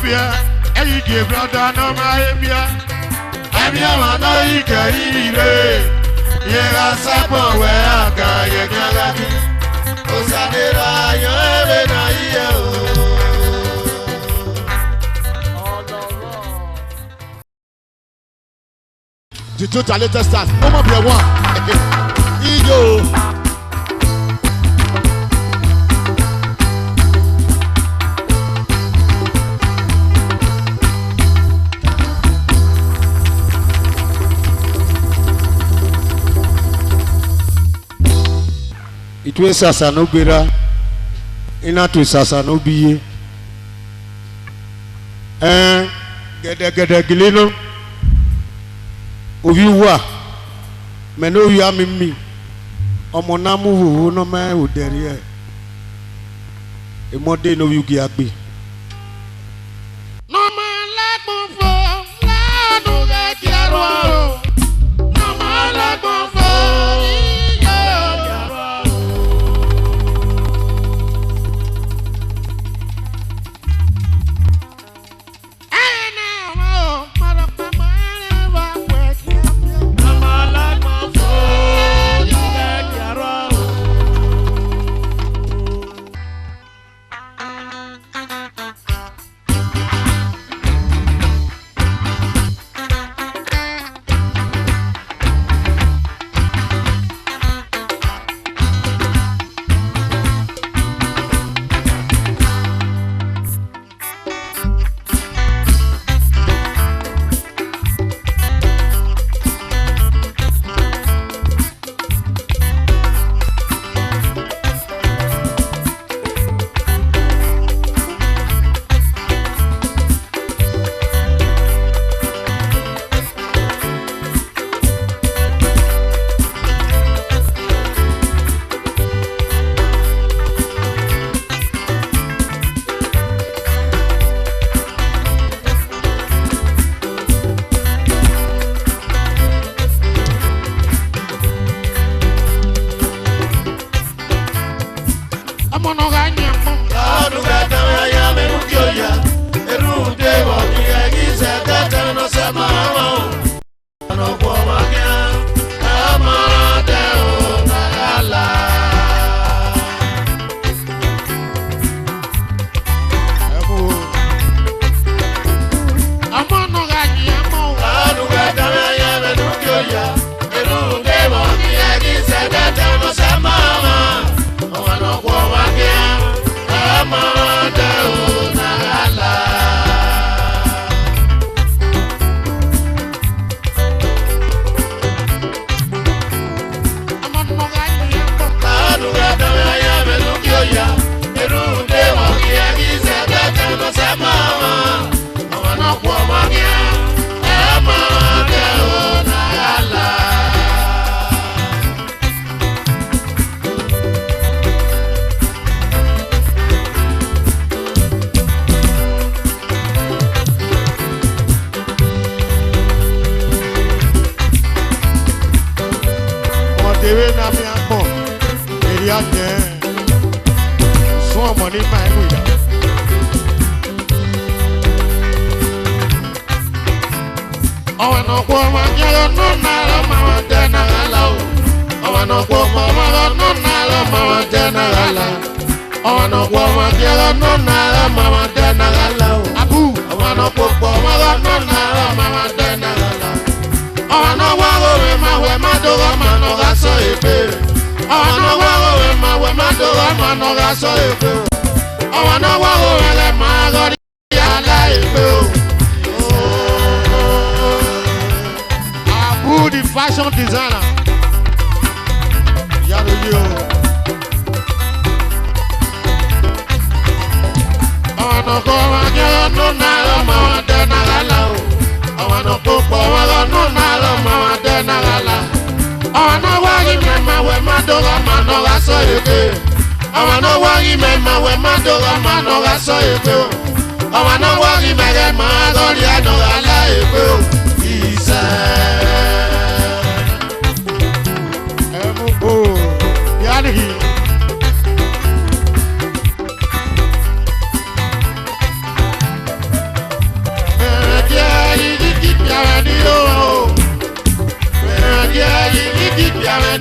beer. And you give brother no my beer. I'm your man, you can eat it. Yeah, Sapo, where I got you. Osadera, you're the total latest stars. No more be a one. Yo. It was Sasano Bira. Ina to Sasano Biye. Gede Gilino. Oviwa meno ya mimi omonamu wo no ma oderi e emode no yugi agbe no ma lagbon fo la do ga kiaro no ma lagbon fo Abu the fashion designer.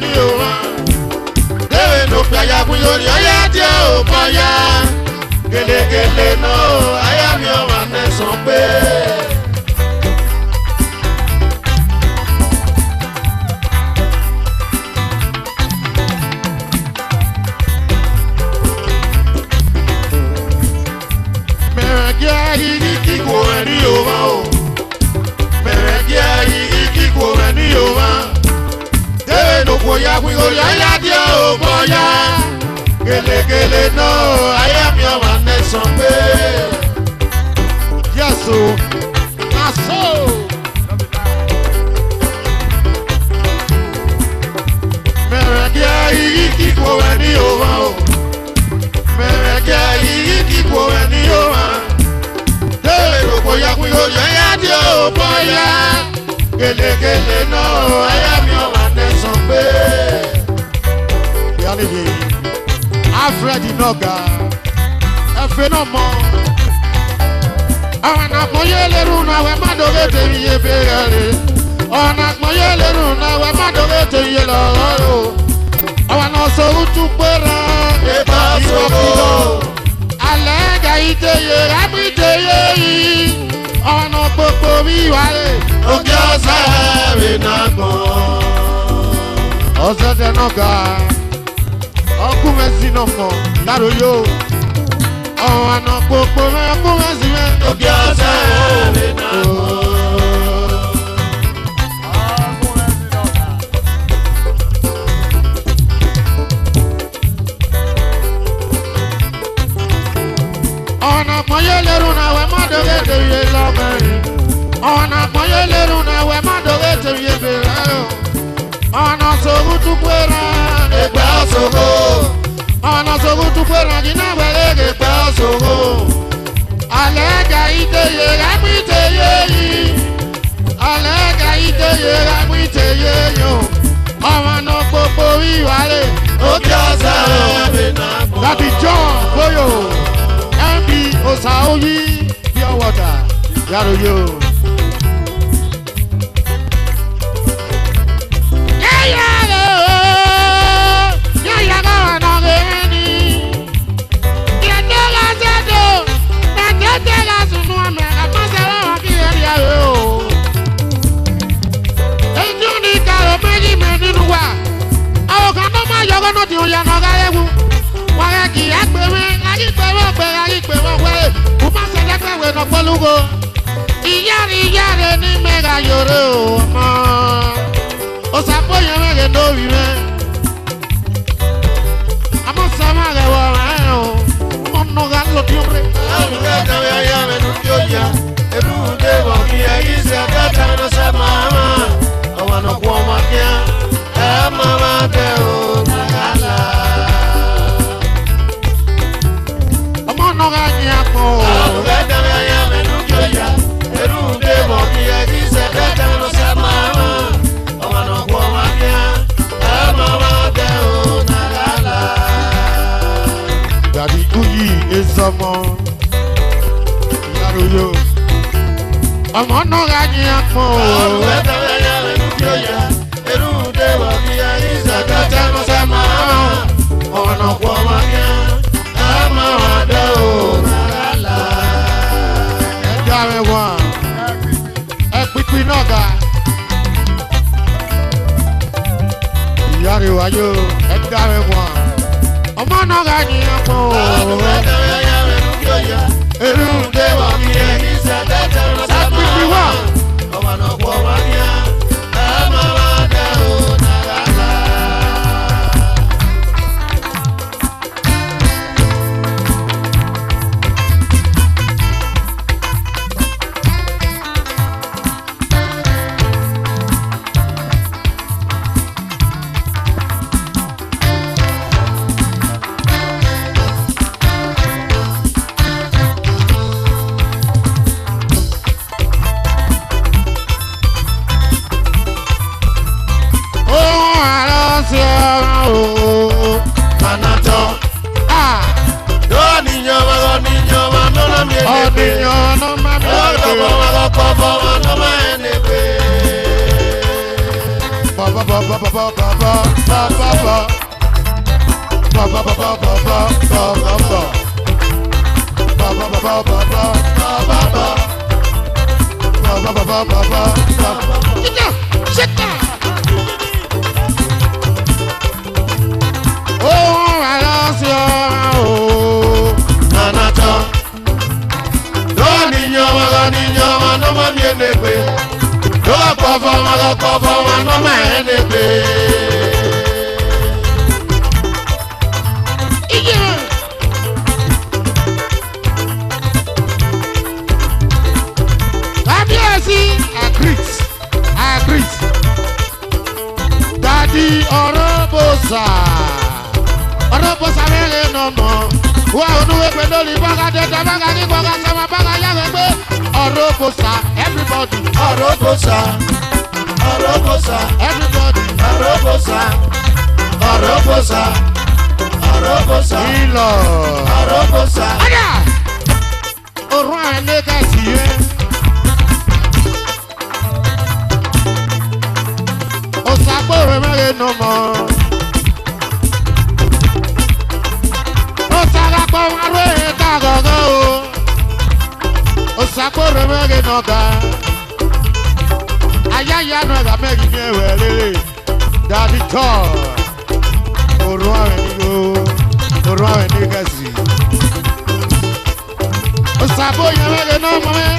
ní òun. Déwé ló fi àyàkùn lórí ọyá díẹ̀ ò bọ́yá. Gèlègèlè náà ayá mi ọmọ nẹ́sàn pé. Mẹ̀rẹ̀gẹ́ yìí kíkó ẹ̀ ní òun o. Mẹ̀rẹ̀gẹ́ yìí kíkó ẹ̀ ní òun. Déwé ló fi àyàkùn lórí ọyá díẹ̀ ò bọ́yá. Gèlègèlè náà ayé mi ọmọ nẹ́sàn pé. Yẹ́sù na so. Mẹ̀rẹ̀gẹ́ yìí kíkó ẹ̀ ní òun o. Mẹ̀rẹ̀gẹ́ yìí kíkó ẹ̀ ní òun. Déwé ló fi àyàkùn lórí ọyá díẹ̀ ò bọ́yá. Gèlègèlè náà ayé mi ọmọ nẹ́sàn pé. Alfred Inoga, ẹ̀fẹ̀ náà mọ̀. Àwọn àpọ̀yé lérú náà wẹ̀ má dọ̀gẹ́ tèmi yé bẹ̀rẹ̀ rẹ̀. Àwọn àpọ̀yé lérú náà wẹ̀ má dọ̀gẹ́ tèmi yé lọ́rọ́ rò. Àwọn náà sọ̀rọ̀ tún pẹ́ra. Ìbá sọ̀rọ̀. Alẹ́ ẹ̀gá ìdèyẹ rábì ìdèyẹ yìí. Àwọn náà gbogbo mi wà lẹ̀. Òkè ọ̀sẹ̀ rẹ̀ náà gbọ̀n. Ọ̀sẹ̀ tẹ̀ náà ga. Ọkùnrin sí náà mọ̀ láàrú yóò. Ọ̀hún àná gbogbo mẹ́ ọkùnrin sí mẹ́. Òkè ọ̀sẹ̀ rẹ̀ náà mọ̀. Ọ̀nà àpọ̀yé lérú náà wẹ̀ má dọ̀gẹ́ tèmi lọ́mẹ́rin. Ọ̀nà àpọ̀yé lérú náà wẹ̀ má dọ̀gẹ́ tèmi bẹ̀rẹ̀. Ọ̀nà sọ̀rọ̀ tún pẹ́ra. Ẹgbẹ́ ọ̀ṣọ́gbó. Ọ̀nà sọ̀rọ̀ tún pẹ́ra jìnnà wẹ̀lẹ́ ẹgbẹ́ ọ̀ṣọ́gbó. Alẹ́ ẹ̀gá ìdèyẹ rámú ìtẹ̀yẹ yìí. Alẹ́ ẹ̀gá ìdèyẹ rámú ìtẹ̀yẹ yìí. Ọmọ náà gbogbo ìwálé. Òkè ọ̀sẹ̀ rẹ̀ náà mọ̀. Láti John Boyo MB Osaoyi Pure Water yàrá yóò. Yọgọ́nà tí ó yà náà gáyẹ́wò wọ́n rẹ̀ kì í àgbẹ̀wé ayígbẹ̀wé ọ̀gbẹ̀ ayígbẹ̀wé ọ̀gbẹ̀ kò má sẹ̀dẹ́gbẹ̀wé náà pọ́lúgo ìyá rẹ̀ ní mẹ́ra yòrò ọmọ ó sàpòyàn mẹ́rẹ̀ lórí rẹ̀ àmọ́ sàmà rẹ̀ wọ̀ rẹ̀ o ọmọ náà lọ bí ọ̀rẹ́. àwọn kẹ́kẹ́ rẹ̀ yá mẹ́nu tí ó yá ẹ̀rú dé wọ̀ kí ẹ̀yí sẹ́ kẹ́kẹ́ rẹ̀ sẹ́ máa ọmọ náà kú ọmọ kíá ẹ̀ máa bẹ̀ o. Daddy Uyi Ezomo Yaruyo ọmọ náà ra ní apọ̀ ọ̀rọ̀ ẹ̀dá ẹ̀yà rẹ̀ ló kí ó yá ẹ̀rù dé wà ní ayé ìṣẹ̀dá tẹ́mọ́sẹ́ máa ọ̀nà pọ̀ máa ní ẹ̀ máa wà dé o nàrà ẹ̀dá rẹ̀ wà ẹ̀ pípín náà ga ìyá rẹ̀ wáyé ẹ̀dá rẹ̀ wà ọmọ náà ra ní apọ̀ ọ̀rọ̀ ẹ̀dá ẹ̀yà rẹ̀ ló kí ó yá ẹ̀rù dé wà ní ayé ìṣẹ̀dá tẹ́mọ́sẹ́ máa ọmọ náà pọ̀ máa ní ẹ̀ máa wà dé o nàrà. Daddy Orobosa, Orobosa mere no more. Wa onuwe pẹ̀lú ìbága dẹ́ta bága ní gbọ́gá sẹ́wọ̀n bága yára gbé. Orobosa, everybody. Orobosa, Orobosa, Everybody. Orobosa, Orobosa, Orobosa, Ìlọ. Orobosa. Ọ̀dà! Òrùn àìlẹ́kà sí yé. Òsàgbòrò mẹ́rin no more. Òsàgbàpọ̀ wọn rẹ̀ ká gọ̀gọ̀ o. Òsàgbòrò mẹ́rin nọ̀gà. Ayáyánu ẹ̀gà mẹ́rin ní ẹ̀wẹ̀ rere. Dàbí tọ̀. Òrùn àìlẹ́kà òrùn àìlẹ́kà sí. Òsàgbò yẹn mẹ́rin náà mọ́ mẹ́.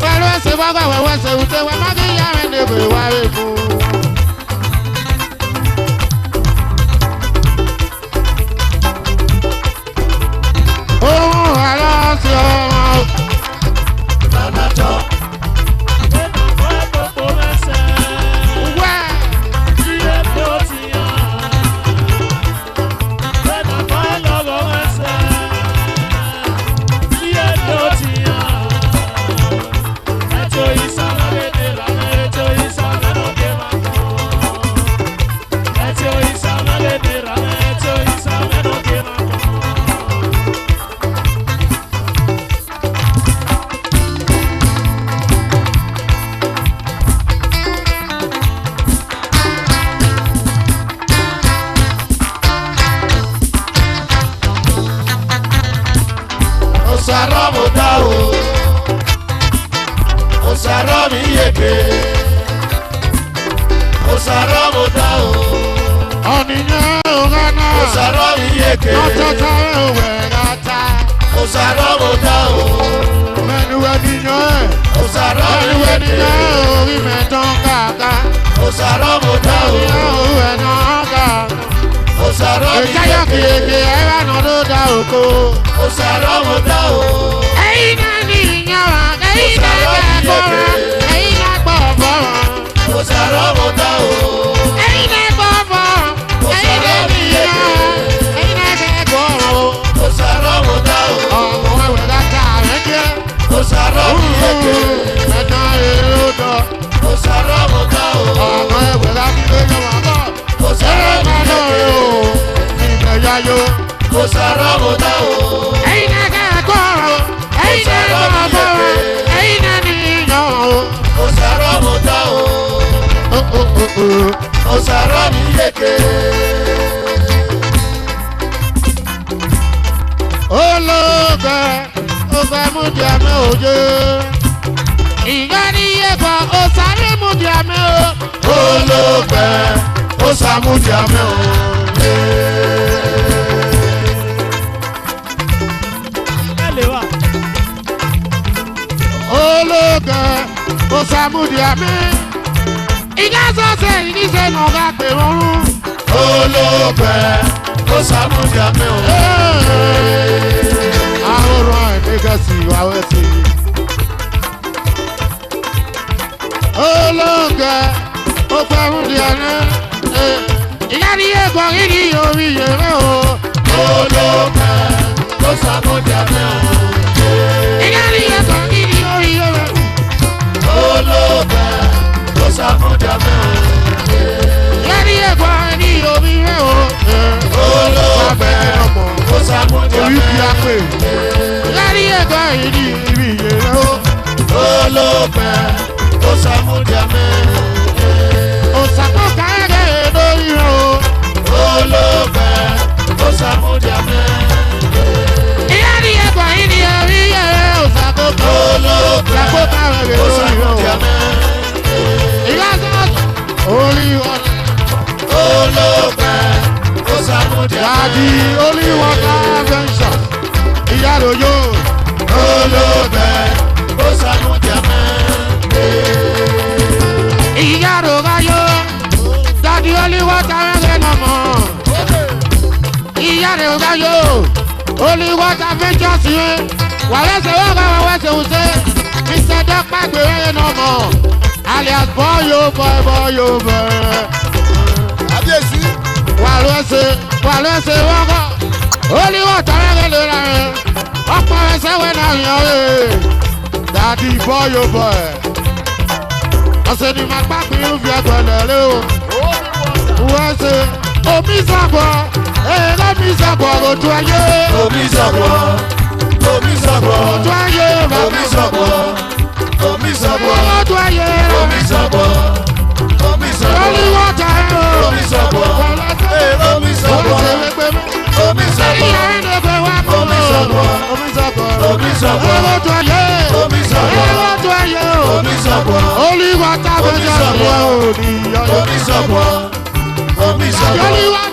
Pẹ̀lú ẹsẹ̀ bọ́gà wẹ̀wẹ̀ ẹsẹ̀ wùtẹ́ wẹ̀ má kí yá rẹ̀ níbi ìwà rẹ̀ fún. Ohun aláṣẹ ọmọ. Nanatọ. Wẹ́. Osaro mo da o, Osaro mi yeke, Osaro mo da o, Ọ̀nìyàn ògànà. Osaro mi yeke, Ọ̀tọ̀tọ̀ ẹ̀wẹ̀ gàtà. Osaro mo da o, Mẹ́nu ẹnìyàn ẹ̀. Osaro mi Mẹ́nu yeke, ẹnìyàn orí mẹ́tàn kàkà. Osaro mo da o, Ẹnìyàn òwú ẹ̀ náà kà. Osaro mi Ìjáyọ̀ yeke, kìkì ẹ̀rọ náà ló dá oko. Osaro mo da o, Ẹ̀yin náà ní ìyàn wa, ẹ̀yin náà kẹ́kọ̀ọ́ wa, ẹ̀yin náà gbọ́ bọ̀ wa. Osaro mo da o, Ẹ̀yin náà gbọ́ bọ̀, ẹ̀yin náà ní ìyàn wa, ẹ̀yin náà kẹ́kọ̀ọ́ wa. Osaro mo da o, Ọmọ ẹ̀wẹ̀ gàtà rẹ̀ jẹ́. Osaro mi yeke, Mẹ́ta èrò dọ̀. Osaro mo da o, Ọmọ ẹ̀wẹ̀ gàtà rẹ̀ wà bọ̀. Osaro mi Ẹ̀rọ yeke, náà o, ìgbẹ̀yà yo. Osaro mo da o. Ẹ̀yin náà kẹ́kọ̀ọ́ wa, ẹ̀yin náà gbọ́ bọ̀ wa, ẹ̀yin náà ní ìyàn wa. Osaro mo da o, Osaro mi yeke, Olóògbé, ọgbà múdìámẹ́ òye. Ìyá ní ẹ̀kọ́, ó sáré múdìámẹ́ o. olóògbé, Osamudi ame o. Olóògbé, ó sàmúdìámẹ́. Ìyá sọ́sẹ̀ ìníṣẹ́ náà bá pè wọ́n rú. Olóògbé, Osamudi ame o. Àwòrán ẹ̀ẹ́dẹ́gẹ̀sì wáwẹ́ sí i. Olóògbé, ó sàmúdìámẹ́. Ìyá ní ẹ̀kọ́ ìdí orí yẹrẹ o. Olóògbé, Osamudi ame o. Ìyá ní ẹ̀kọ́ ìdí orí yẹrẹ. Olóògbé, Osamudi ame o. Ìyá ní ẹ̀kọ́ ìdí orí yẹrẹ o. Olóògbé, Osamudi Orí ame ti a o. pè. Ìyá ní ẹ̀kọ́ ìdí orí yẹrẹ o. Olóògbé, Osamudi ame o. Òsàkó kárẹ̀ yẹn o. Olóòfẹ́ ó sàmúdìá mẹ́. Ìyá ni ẹ̀kọ́ yìí ni orí yẹn o ṣàkóso. Olóòfẹ́ ó sàmúdìá mẹ́. Ìyá sọ́ọ̀tù orí ọ̀nà. Olóòfẹ́ ó sàmúdìá mẹ́. Dàdí orí wọ́tá fẹ́ǹsà. Ìyá lóyò. Olóòfẹ́ ó sàmúdìá mẹ́. Ìyá lóyò. Dàdí orí wọ́tá fẹ́ǹsà mọ́. Ìyá lóyò. Orí wọ́tá fẹ́ǹsà sí i. Wàlẹ́sẹ̀ wọ́n bá wọn wẹ́sẹ̀ wùsẹ̀. Mr. Dọ́pẹ́ gbèrè nà mọ́. Alias boyo boy. Kábíyèsí. Wàlúwẹ̀sẹ̀ wọ́kọ̀. Olúwa tàrẹ́gẹ̀ lè ra rẹ̀. Ọ̀pọ̀ ẹsẹ̀ wẹ̀ náà yàn rẹ̀. Dàdí boyo boy. Ọ̀sẹ̀ ni màá gbàgbé ìrúfẹ́ ẹgbẹ̀lẹ̀ rẹ̀ o. Wẹ̀sẹ̀ omi sàbọ̀. Èrè mi sàbọ̀ ojú ayé. Omi sàbọ̀. Ojú ayé bàbá. Omi sàbọ̀. Ojú ayé rẹ̀. Omi sàbọ̀. Olúwa tàrẹ́ o. Omi sàbọ̀. Omi sàbọ̀. Omi sàbọ̀. Ìyá ẹni ẹgbẹ́ wa kọ́. Omi sàbọ̀. Omi sàbọ̀. Omi sàbọ̀. Ojú ayé. Omi sàbọ̀. Ojú ayé o. Omi sàbọ̀. Olúwa tàbí Omi ọjọ́ sàbọ̀. òní ọjọ́. Omi sàbọ̀. Omi sàbọ̀. Olúwa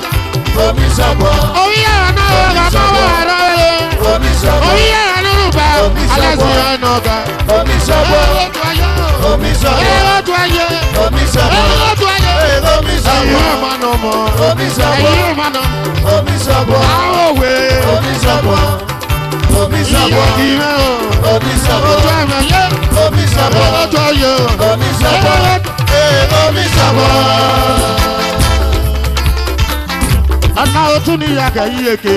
Omi sàbọ̀. orí ẹ̀rọ náà rẹ̀ bá wà lọ́rẹ̀. Omi sàbọ̀. Orí ẹ̀rọ nínú bá Omi sàbọ̀. alẹ́ sí ẹ̀nà ọ̀gá. Omi sàbọ̀. Ojú ayé o. Omi sàbọ̀. Ojú ayé. Omi sàbọ̀. Ojú ayé. Omi Ẹ̀yin sàbọ̀. ò máa nà mọ́. Omi sàbọ̀. Ẹ̀yin ò máa nà. Omi sàbọ̀. Àwọn òwe. Omi sàbọ̀. Omi sàbọ̀. Ìyá ìrẹ́ o. Omi sàbọ̀. Ojú ẹ̀mẹ̀ yé. Omi sàbọ̀. Ojú ayé o. Omi sàbọ̀. Omi sàbọ̀. Ọ̀nà òtún ní ìyàgẹ̀ yìí èké.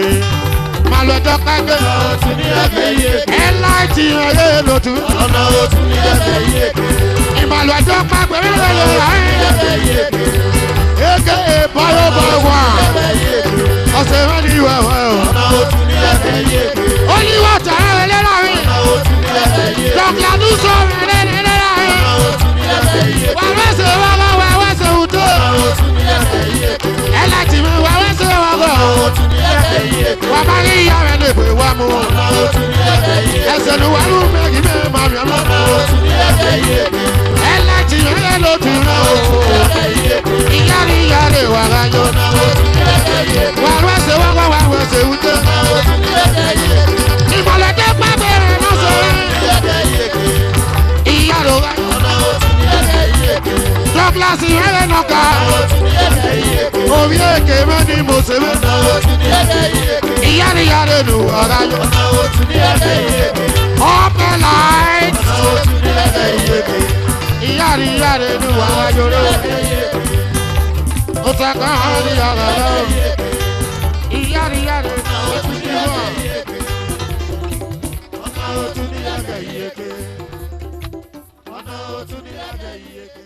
Màá lọ jọ kágbé. Ọ̀tún ní ẹgbẹ́ yìí èké. Ẹ láìtì ẹyẹ lòtú. Ọ̀nà òtún ní ẹgbẹ́ yìí èké. Ìmàlú ẹjọ́ pápẹ́ rẹ̀ lè rà Ẹgbẹ́ yìí èké. Eke bọ́yọ̀ bọ̀ wà. Ẹgbẹ́ yìí èké. Ọ̀sẹ̀ rẹ̀ ní wẹ̀wẹ̀ o. Ọ̀nà òtún ní ẹgbẹ́ yìí èké. Olúwa tàrẹ́ rẹ̀ lẹ́la rí. Ọ̀nà òtún ní ẹgbẹ́ yìí èké. Dọ̀kìlánú sọ rẹ̀ lẹ́la rí. Ọ̀nà òtún ní ẹgbẹ́ yìí èké. Wà wẹ́sẹ̀ wọ́gọ̀ wà wẹ́sẹ̀ wùdó. Ọ̀nà òtún ní ẹgbẹ́ yìí èké. Ẹ láti mi wà wẹ́sẹ̀ wọ́gọ̀. Ọ̀nà òtún ní ẹgbẹ́ yìí èké. Wà bá rí ìyá rẹ̀ lè pè wá mu. Ọ̀nà òtún ní ẹgbẹ́ yìí èké. Ẹsẹ̀ ló wà lù mẹ́rin mẹ́rin máa mi ọmọ. Ọ̀nà òtún ní ẹgbẹ́ yìí èké. Ẹ láti rẹ̀ ló ti rẹ̀ o. Ẹgbẹ́ yìí èké. Ìyá rí ìyá rẹ̀ wà ráyọ. Ọ̀nà òtún ní ẹgbẹ́ yìí èké. Wà wẹ́sẹ̀ wọ́gọ̀ wà wẹ́sẹ̀ wùdó. Ọ̀nà òtún ní ẹgbẹ́ yìí èké. Ìmọ̀lẹ́dẹ́ pápẹ́ rẹ̀ náà sọ̀rọ̀. Ẹgbẹ́ yìí èké. Ìyá ló wá. Ọ̀nà òtún ní ẹgbẹ́ yìí èké. Dọ́kílásì rẹ̀ náà ká. Òtún ní ẹgbẹ́ yìí èké. Orí èké mẹ́ ni mo ṣe mẹ́. Ọ̀nà òtún ní ẹgbẹ́ yìí èké. Ìyá ni ìyá rẹ̀ lù ọ̀rá yọ. Ọ̀nà òtún ní ẹgbẹ́ yìí èké. Ọ̀pẹ láì. Ọ̀nà òtún ní ẹgbẹ́ yìí èké. Ìyá ni ìyá rẹ̀ lù ọ̀rá yọ lọ. Ẹgbẹ́ yìí èké. Ó sẹ́kọ̀ hàn ní ọ̀rá lọ. Ìyá ni ìyá rẹ̀ lù ọ̀rá yọ. Ọ̀nà òtún ní ẹgbẹ́ yìí èké. Ọ̀nà òtún ní ẹgbẹ́ yìí èké.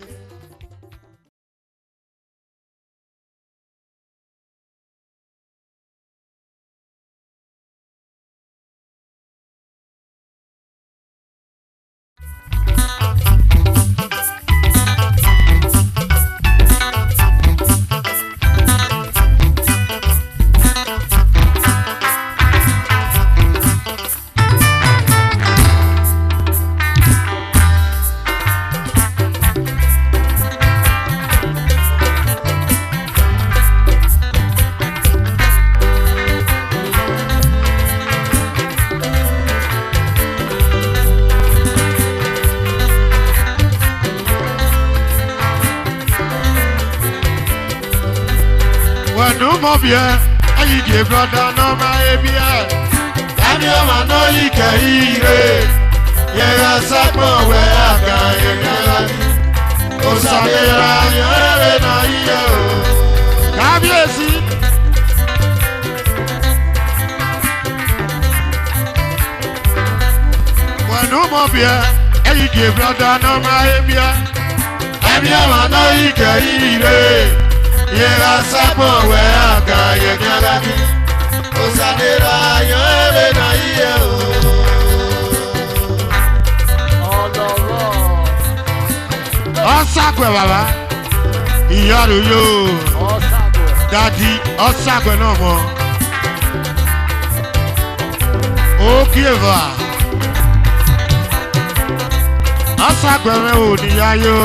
Wẹ̀nu mọ̀ bí ẹ, ẹyin di brọ̀dá náà máa yé bí ẹ. Ẹni ọmọ náà yìí kẹ́yìn ire. Yẹra sápọ̀ wẹ̀ àgbà yẹra ní. Òsàlẹ̀ra yẹrẹ náà yíyẹ o. Kábíyèsí. Wẹ̀nu mọ̀ bí ẹ, ẹyin di brọ̀dá náà máa yé bí ẹ. Ẹni ọmọ náà yìí kẹ́yìn ire. Yẹra sápọ̀ wẹ̀ àgbà yẹra ní. Òsàlẹ̀ra yẹrẹ náà yíyẹ o. Ọ̀sàkùẹ̀ bàbá. Ìyá rẹ̀ yóò. Daddy, ọ̀sàgbẹ̀ náà mọ̀. Ó kíyèvà. Ọ̀sàgbẹ̀ rẹ̀ ò níyàyò.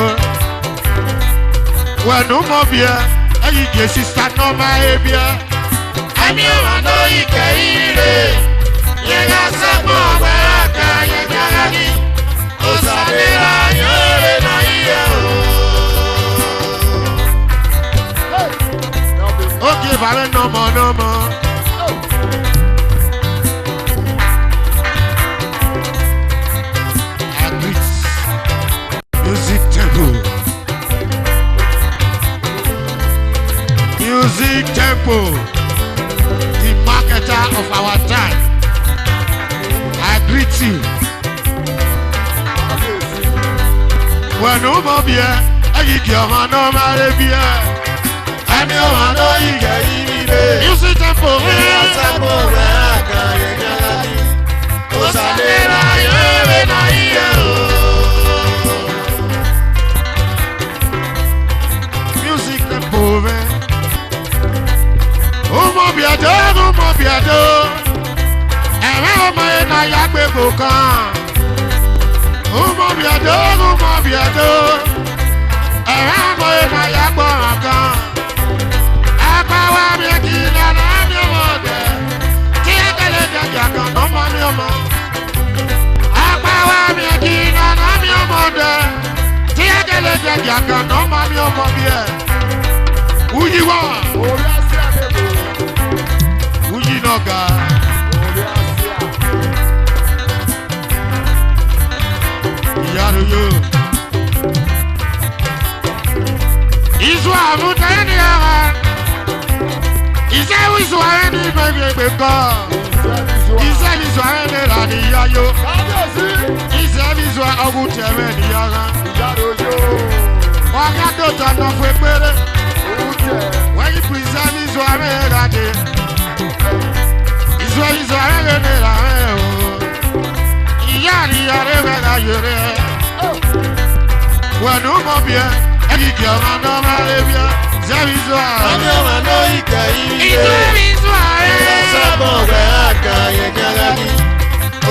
Wẹ̀nu mọ̀ bíẹ́, ẹ̀yìn kìí sísá náà máa ń bíẹ́. Ẹ̀mí ọ̀rọ̀ náà ìkẹ́ ire. Yẹ̀gà sẹ́gbọ̀n ọ̀gbẹ́ àgbà yẹ̀gà ní. Òsàlẹ̀ra yóò náà yíyẹ o. Ó kíyèvà rẹ̀ nọ́mọ. Music Temple. Music Temple. The marketer of our time. I greet you. When no more beer, I give your man no more beer. Ẹ̀mí ọ̀rọ̀ náà ìkẹ́ ire. Music Temple. Yẹ̀gà sẹ́gbọ̀n ọ̀gbẹ́ àgbà yẹ̀gà ní. Òsàlẹ̀ra yóò náà yíyẹ o. Music Temple. Umo biado. Ẹ̀rẹ́ ọmọ yẹn náà yá gbé kò kàn. Umo biado. Ẹ̀rẹ́ ọmọ yẹn náà yá gbọ́ràn kan. Ẹ̀pá wa mi kì í dáná mi ọmọ dẹ̀. Tí ẹ̀kẹ́lẹ́ jẹjẹ kan ló mọ mi ọmọ. Ẹ̀pá wa mi kì í dáná mi ọmọ dẹ̀. Tí ẹ̀kẹ́lẹ́ jẹjẹ kan ló mọ mi ọmọ bí ẹ̀. Uyi wa. Uyi n'ọga. Ìyáàrú yóò. Isu àmúta ẹni ara. Iṣẹ́ ìṣù ààrẹ ní ìgbẹ̀gbẹ̀ kan. Iṣẹ́ ìṣù ààrẹ ní ìlà ní ìyá yó. Iṣẹ́ ìṣù ọgùn tẹ̀rẹ̀ ní yàrá. Wọ́n ká tó tọ̀nà fún péré. When you present ìṣù ààrẹ rà dé. Ìṣù ààrẹ ní ìlà rẹ̀ o. Ìyá ni ààrẹ rẹ̀ rà yẹrẹ. Wẹ̀nu mọ̀ bí ẹ. Ẹ̀kí kí ọmọ náà máa lè bí ẹ. Zẹ́mi ìṣù ààrẹ. Ẹ̀mí ọ̀rọ̀ náà ìkẹ́ ire. Ìṣù ààrẹ. Yẹ̀gà sẹ́gbọ̀n ọ̀gbẹ́ àgbà yẹ̀gà ní.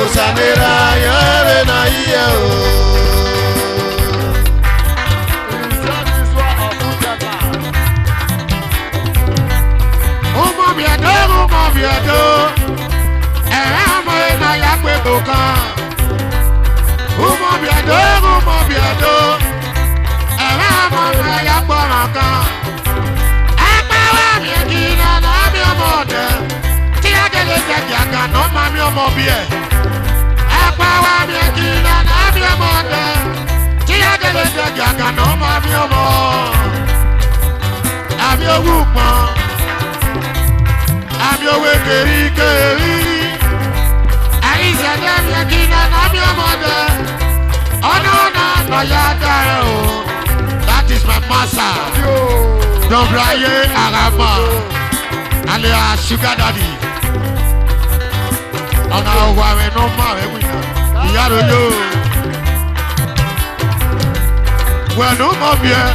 Òsàlẹ̀ra yóò náà yíyẹ o. Umo biado. Ẹ̀rẹ́ ọmọ yẹn náà yá gbé kò kàn. Umo biado. Ẹ̀rẹ́ ọmọ yẹn yá gbọ́ràn kan. Ẹ̀pá wa mi kì í dáná mi ọmọ dẹ̀. Tí ẹ̀kẹ́lẹ́ jẹjẹ kan ló mọ mi ọmọ bí ẹ̀. Ẹ̀pá wa mi kì í dáná mi ọmọ dẹ̀. Tí ẹ̀kẹ́lẹ́ jẹjẹ kan ló mọ mi ọmọ. Àbí owó pọ̀n. Àbí owó kèrí. Àyíṣẹ́dẹ́ mi kì í dáná mi ọmọ dẹ̀. Ọ̀nà lọ́yà dára o. That is my master. Dọ̀bráyé Arama. Alias Sugar Daddy. Ọ̀nà ọ̀wà rẹ̀ ló máa rẹ̀ wíyà. Ìyá rẹ̀ yóò. Wẹ̀nu mọ̀ bí ẹ,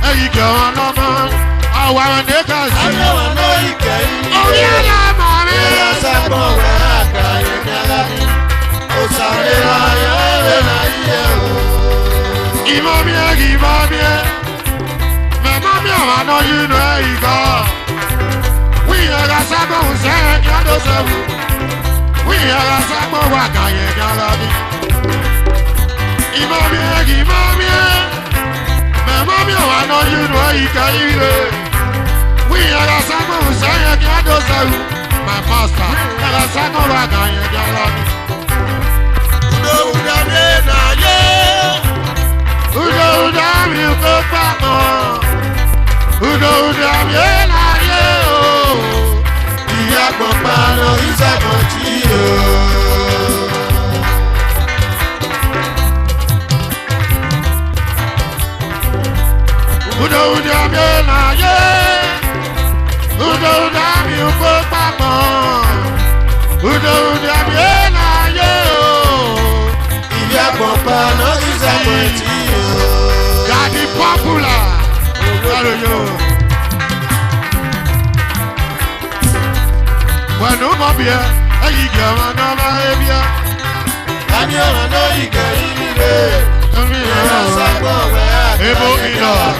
ẹ̀yìn kẹ̀ wọn lọ́mọ. Ọ̀wà rẹ̀ ní ká sí. Ẹ̀mí ọ̀rọ̀ náà ìkẹ́ ire. Orí ẹ̀yà mọ̀ mi. Yẹ̀gà sẹ́gbọ̀n ọ̀gbẹ́ àgbà yẹ̀gà ní. Òsàlẹ̀ra yóò náà yíyẹ o. Ìmọ̀ mi ẹ̀. Mẹ̀mọ́ mi ọ̀wà náà yín nù ẹ̀ ìgọ́. Wíyẹ̀rẹ̀ sẹ́gbọ̀n sẹ́yìn kí á tó sẹ́wù. Wíyẹ̀rẹ̀ sẹ́gbọ̀n wà kàyẹ̀ kí á lọ bí. Ìmọ̀ mi ẹ̀. Mẹ̀mọ́ mi ọ̀wà náà yín nù ẹ̀ ìkẹ́ ire. Wíyẹ̀rẹ̀ sẹ́gbọ̀n sẹ́yìn kí á tó sẹ́wù. My master, ẹ̀rẹ̀ sẹ́gbọ̀n wà kàyẹ̀ kí á lọ bí. Udo mi náà yé. Udo mi kó pamọ́. Udo mi láyé o. Ìyá pọ̀pá lọ ìṣàkọ̀ tí o. Udo mi láyé. Udo mi kó pamọ́. Udo mi láyé o. Ìyá pọ̀pá lọ ìṣàkọ̀ tí o. Daddy popular. When you come here, I give you a number here. I'm your no ike Ebo ino.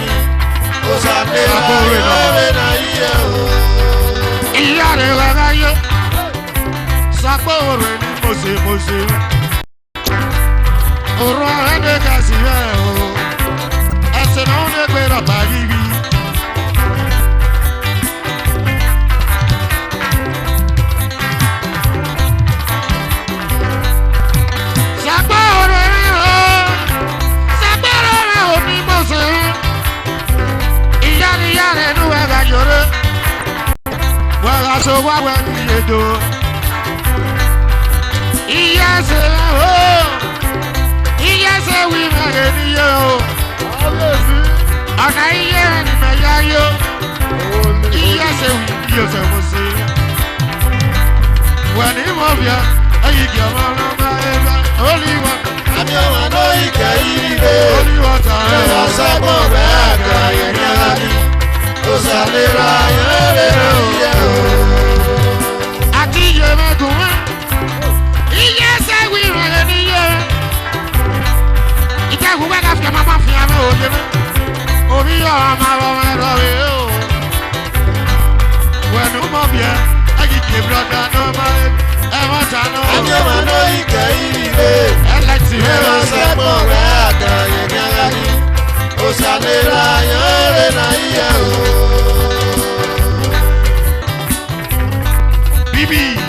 Iya re wa ye. Sapo re ni mose. Oro ade kasi we o. Ese no ne gbe ro ba yibi. So what when you do? Yes, we made you. And I hear in my yayo. Yes, we use a musi. When you move ya, I give you only one. I'm your no ike Only water. Bibi.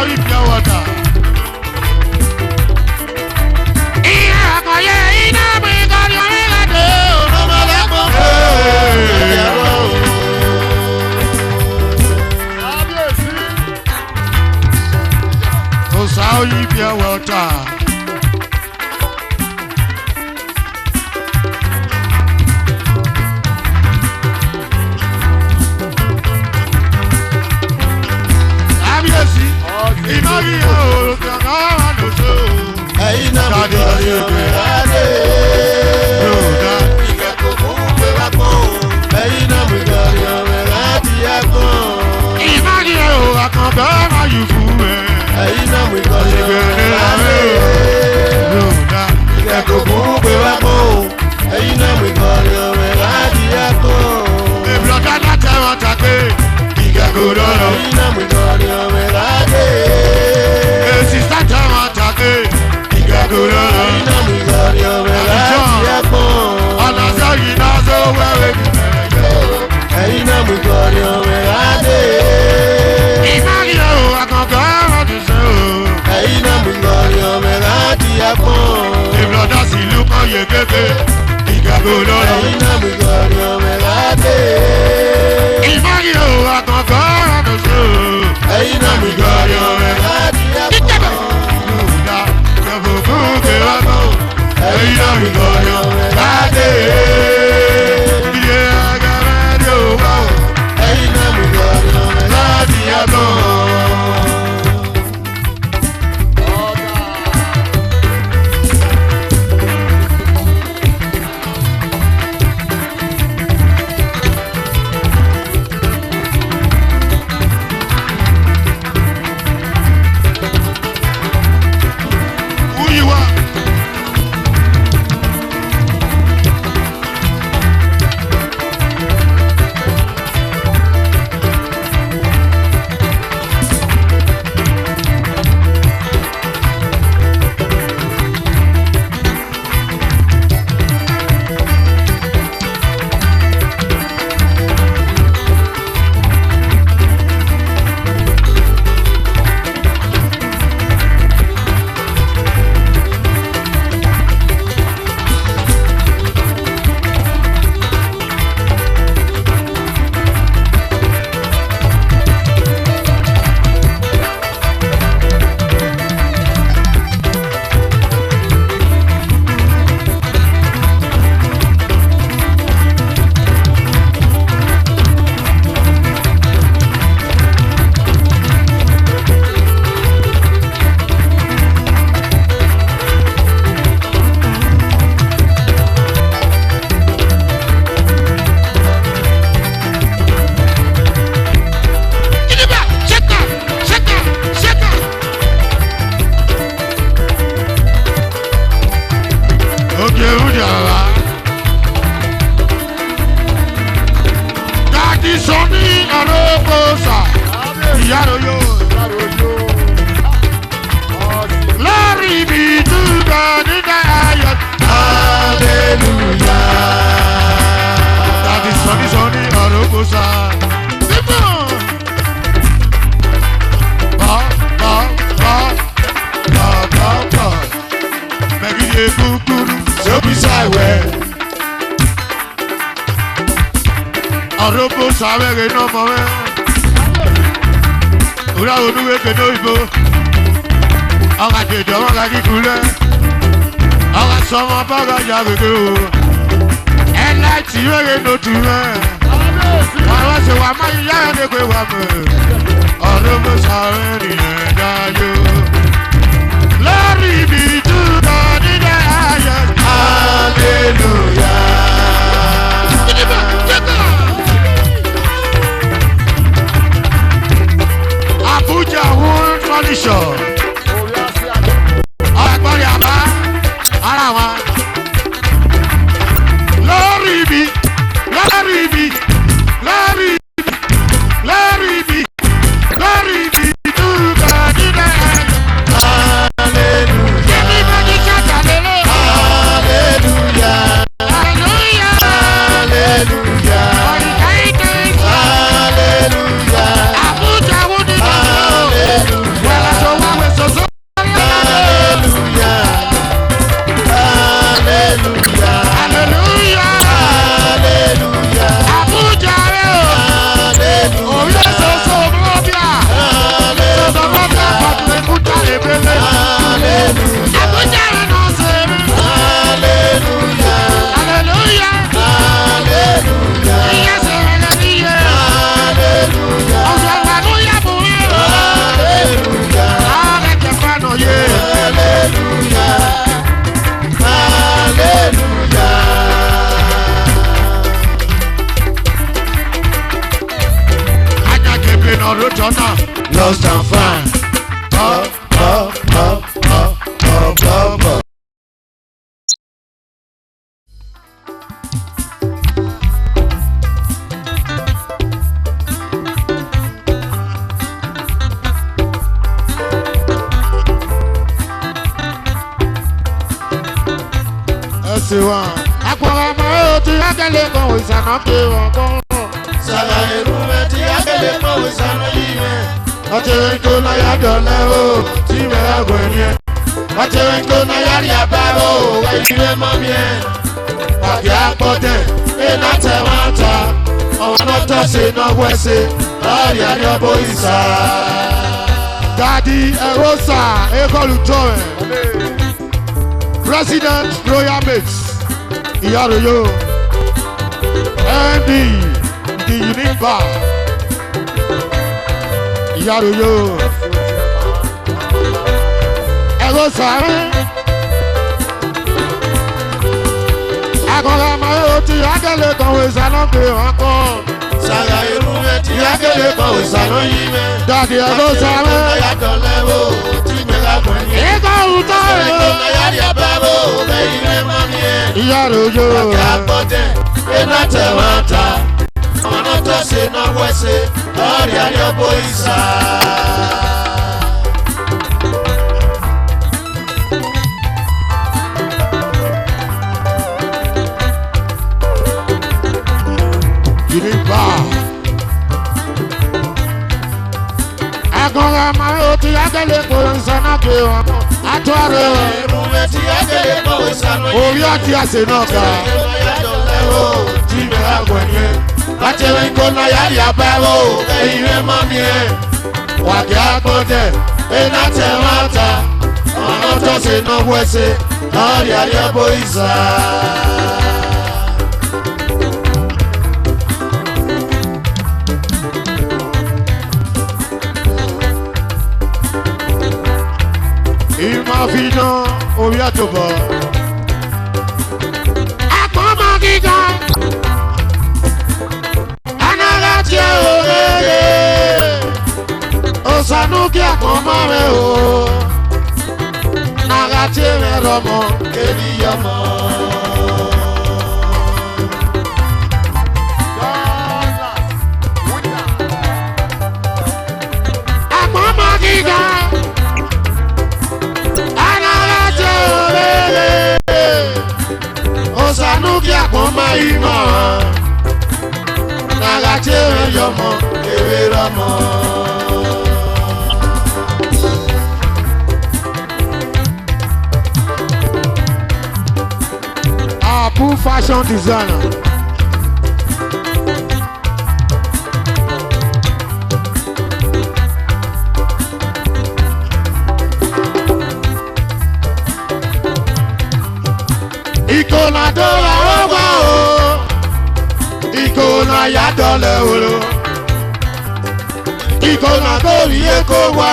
Saudi pure water. Ìyá àkọyẹ iná mi kọ́ni omi ládé ọmọlẹ́gbọ̀n. Saudi pure water. Ìnáwó yóò kàkà wà lóṣù. Ẹyin náà mi kọ́ ni òwe adé. Yóòdá. Ìkẹ́kọ̀ọ́ fún pé wá pọ̀. Ẹyin náà mi kọ́ ni òwe láti ẹ̀kọ́. Ìnáwó yóò àkànbẹ́ máa yù fún ẹ. Ẹyin náà mi kọ́ ni òwe adé. Yóòdá. Ìkẹ́kọ̀ọ́ fún pé wá pọ̀. Ẹyin náà mi kọ́ ni òwe láti ẹ̀kọ́. Èmi ọ̀dá láti ẹ̀wọ̀n tàgbé. Ìkẹ́kọ̀ọ́ lọ́rọ̀. Ẹyin náà mi kọ́ ni òwe láti Èsì láti ẹ̀wọ̀n tàgbé. Ìkẹ́kọ̀ọ́ lọ́rọ̀. ẹyin náà mi kọ́ ni òwe láti ẹ̀kọ́. Ọ̀nà sẹ́yìn náà tó wẹ́wẹ́ ní mẹ́rẹ̀ẹ́yẹ. Ẹyin náà mi kọ́ ni òwe láti. Ìnáwó yóò àkànbẹ́ máa dùn sí o. Ẹyin náà mi kọ́ ni òwe láti ẹ̀kọ́. Èmi ọ̀dá sì lù kọ́ yẹ kéke. Ìkẹ́kọ̀ọ́ lọ́rọ̀. Ẹyin náà mi kọ́ ni òwe láti. Ìnáwó yóò àkànbẹ́ máa dùn sí o. Ẹyin náà mi kọ́ ni òwe láti ẹ̀kọ́. Yóòdá. Ìkẹ́kọ̀ọ́ fún pé wá pọ̀. Ẹyin náà mi kọ́ ni òwe láti. Iye agẹrẹ ni ó wá o. Ẹyin náà mi kọ́ ni òwe láti ẹ̀kọ́. Who you are? Aropo sabe que no move. Ura unuwe que no ibo. Aga te do aga di kule. Aga soma baga ya gege o. Ela ti we no tu me. Awa se wa ma ya de kwe wa me. Aropo sabe ni da yo. Glory be to God in the highest. Hallelujah. Abuja World Tradition. Agbọ́n yàrá ara wa. Lórí ibi, lórí ibi, lórí ibi, lórí ibi, lórí ibi dùn. ọ̀rọ̀ jọ̀nà. Lost and found. Ẹ̀sìn wa. Àpọ̀lọ̀ ọmọ yóò ti ákẹ́lẹ́ kan ìsànà pé wọ́n kọ́. Ṣàlàyé rúmẹ̀ tí akẹ́lẹ́ kan ìsànà yìí mẹ́. Ọ̀tẹ̀rẹ̀ tó náà yàtọ̀ lẹ́wọ̀ tí mẹ́ra gbọ̀ ẹ̀mí ẹ̀. Ọ̀tẹ̀rẹ̀ tó náà yàrí àbárò ẹ̀yìn rẹ̀ mọ́ mi ẹ̀. Pàdé àpọ̀tẹ̀ iná tẹ̀ wọ́n ta. Ọ̀wọ́n náà tọ́ sí iná wẹ̀sẹ̀ lọ́ọ̀rì àdìọ́bọ̀ ìsà. Daddy Erosa Ekolu Joe. President Royal Mates. Iyaroyo. MD the Unique Bar. Iyaroyo. Erosa. Akọ̀rọ̀ ọmọ yóò ti ákẹ́lẹ́ kan ìsànà pé wọ́n kọ́. Ṣàlàyé rúmẹ̀ tí akẹ́lẹ́ kan ìsànà yìí mẹ́. Daddy Erosa. Yàtọ̀ lẹ́wọ̀ tí mẹ́ra gbọ̀ ẹ̀mí ẹ̀. Ekolu Ọ̀tẹ̀rẹ̀ tó Joe. náà yàrí àbárò ẹ̀yìn rẹ̀ mọ́ mi ẹ̀. Iyaroyo. Pàdé àpọ̀tẹ̀ iná tẹ̀ wọ́n ta. Ọ̀wọ́n náà tọ́ sí iná wẹ̀sẹ̀ lọ́ọ̀rì àdìọ́bọ̀ ìsà. Unique Bar. Akọ̀rọ̀ ọmọ yóò ti ákẹ́lẹ́ kan ìsànà pé wọ́n kọ́. Atúwárẹ̀ Rúmẹ̀ tí akẹ́lẹ́ kan ìsànà yìí orí ọtí àṣẹ náà ká. Bàtẹ̀rẹ̀ ń kóná yàrá àbárò ẹ̀yìn rẹ̀ mọ́ mi ẹ̀. Wàdí àpọ̀tẹ̀ iná tẹ̀ wọ́n ta. Ọ̀nà tó ṣe iná wẹ̀sẹ̀ lọ́ọ̀rì àdìọ́bọ̀ ìsà. Ìmọ̀ fi dán orí àtòbọ̀. Àpọ̀mọ gíga. Anára tí ẹ ò rere. Òsànú kí àpọ̀mọ rẹ̀ o. Nára tí rẹ̀ lọ́mọ. Ènìyàn mọ́. Àpọ̀mọ gíga. Anára tí ẹ ò rere. Òsànú kí àpọ̀mọ ìmọ̀. Nára tí rẹ̀ yọmọ. Ewé rọmọ. Abu fashion designer. Ìkòlà tó ra ọgbà o. Ìkòlà yàtọ̀ lẹ́wọ̀lọ́. Ìkòlà tó rí èkó wá.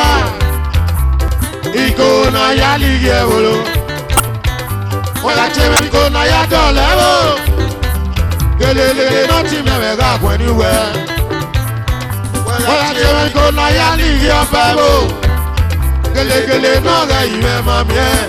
Ìkòlà yálì yẹ̀wọ̀lọ́. Wọ́n yà jẹ́ ìkòlà yàtọ̀ lẹ́wọ̀. Gelelele náà ti mẹ̀rẹ̀ rà pọ̀ níwẹ̀. Wọ́n yà jẹ́ ìkòlà yálì yẹ̀ọ̀fẹ́ o. Gelegele náà rẹ̀ ìwẹ̀ mọ̀ mi ẹ̀.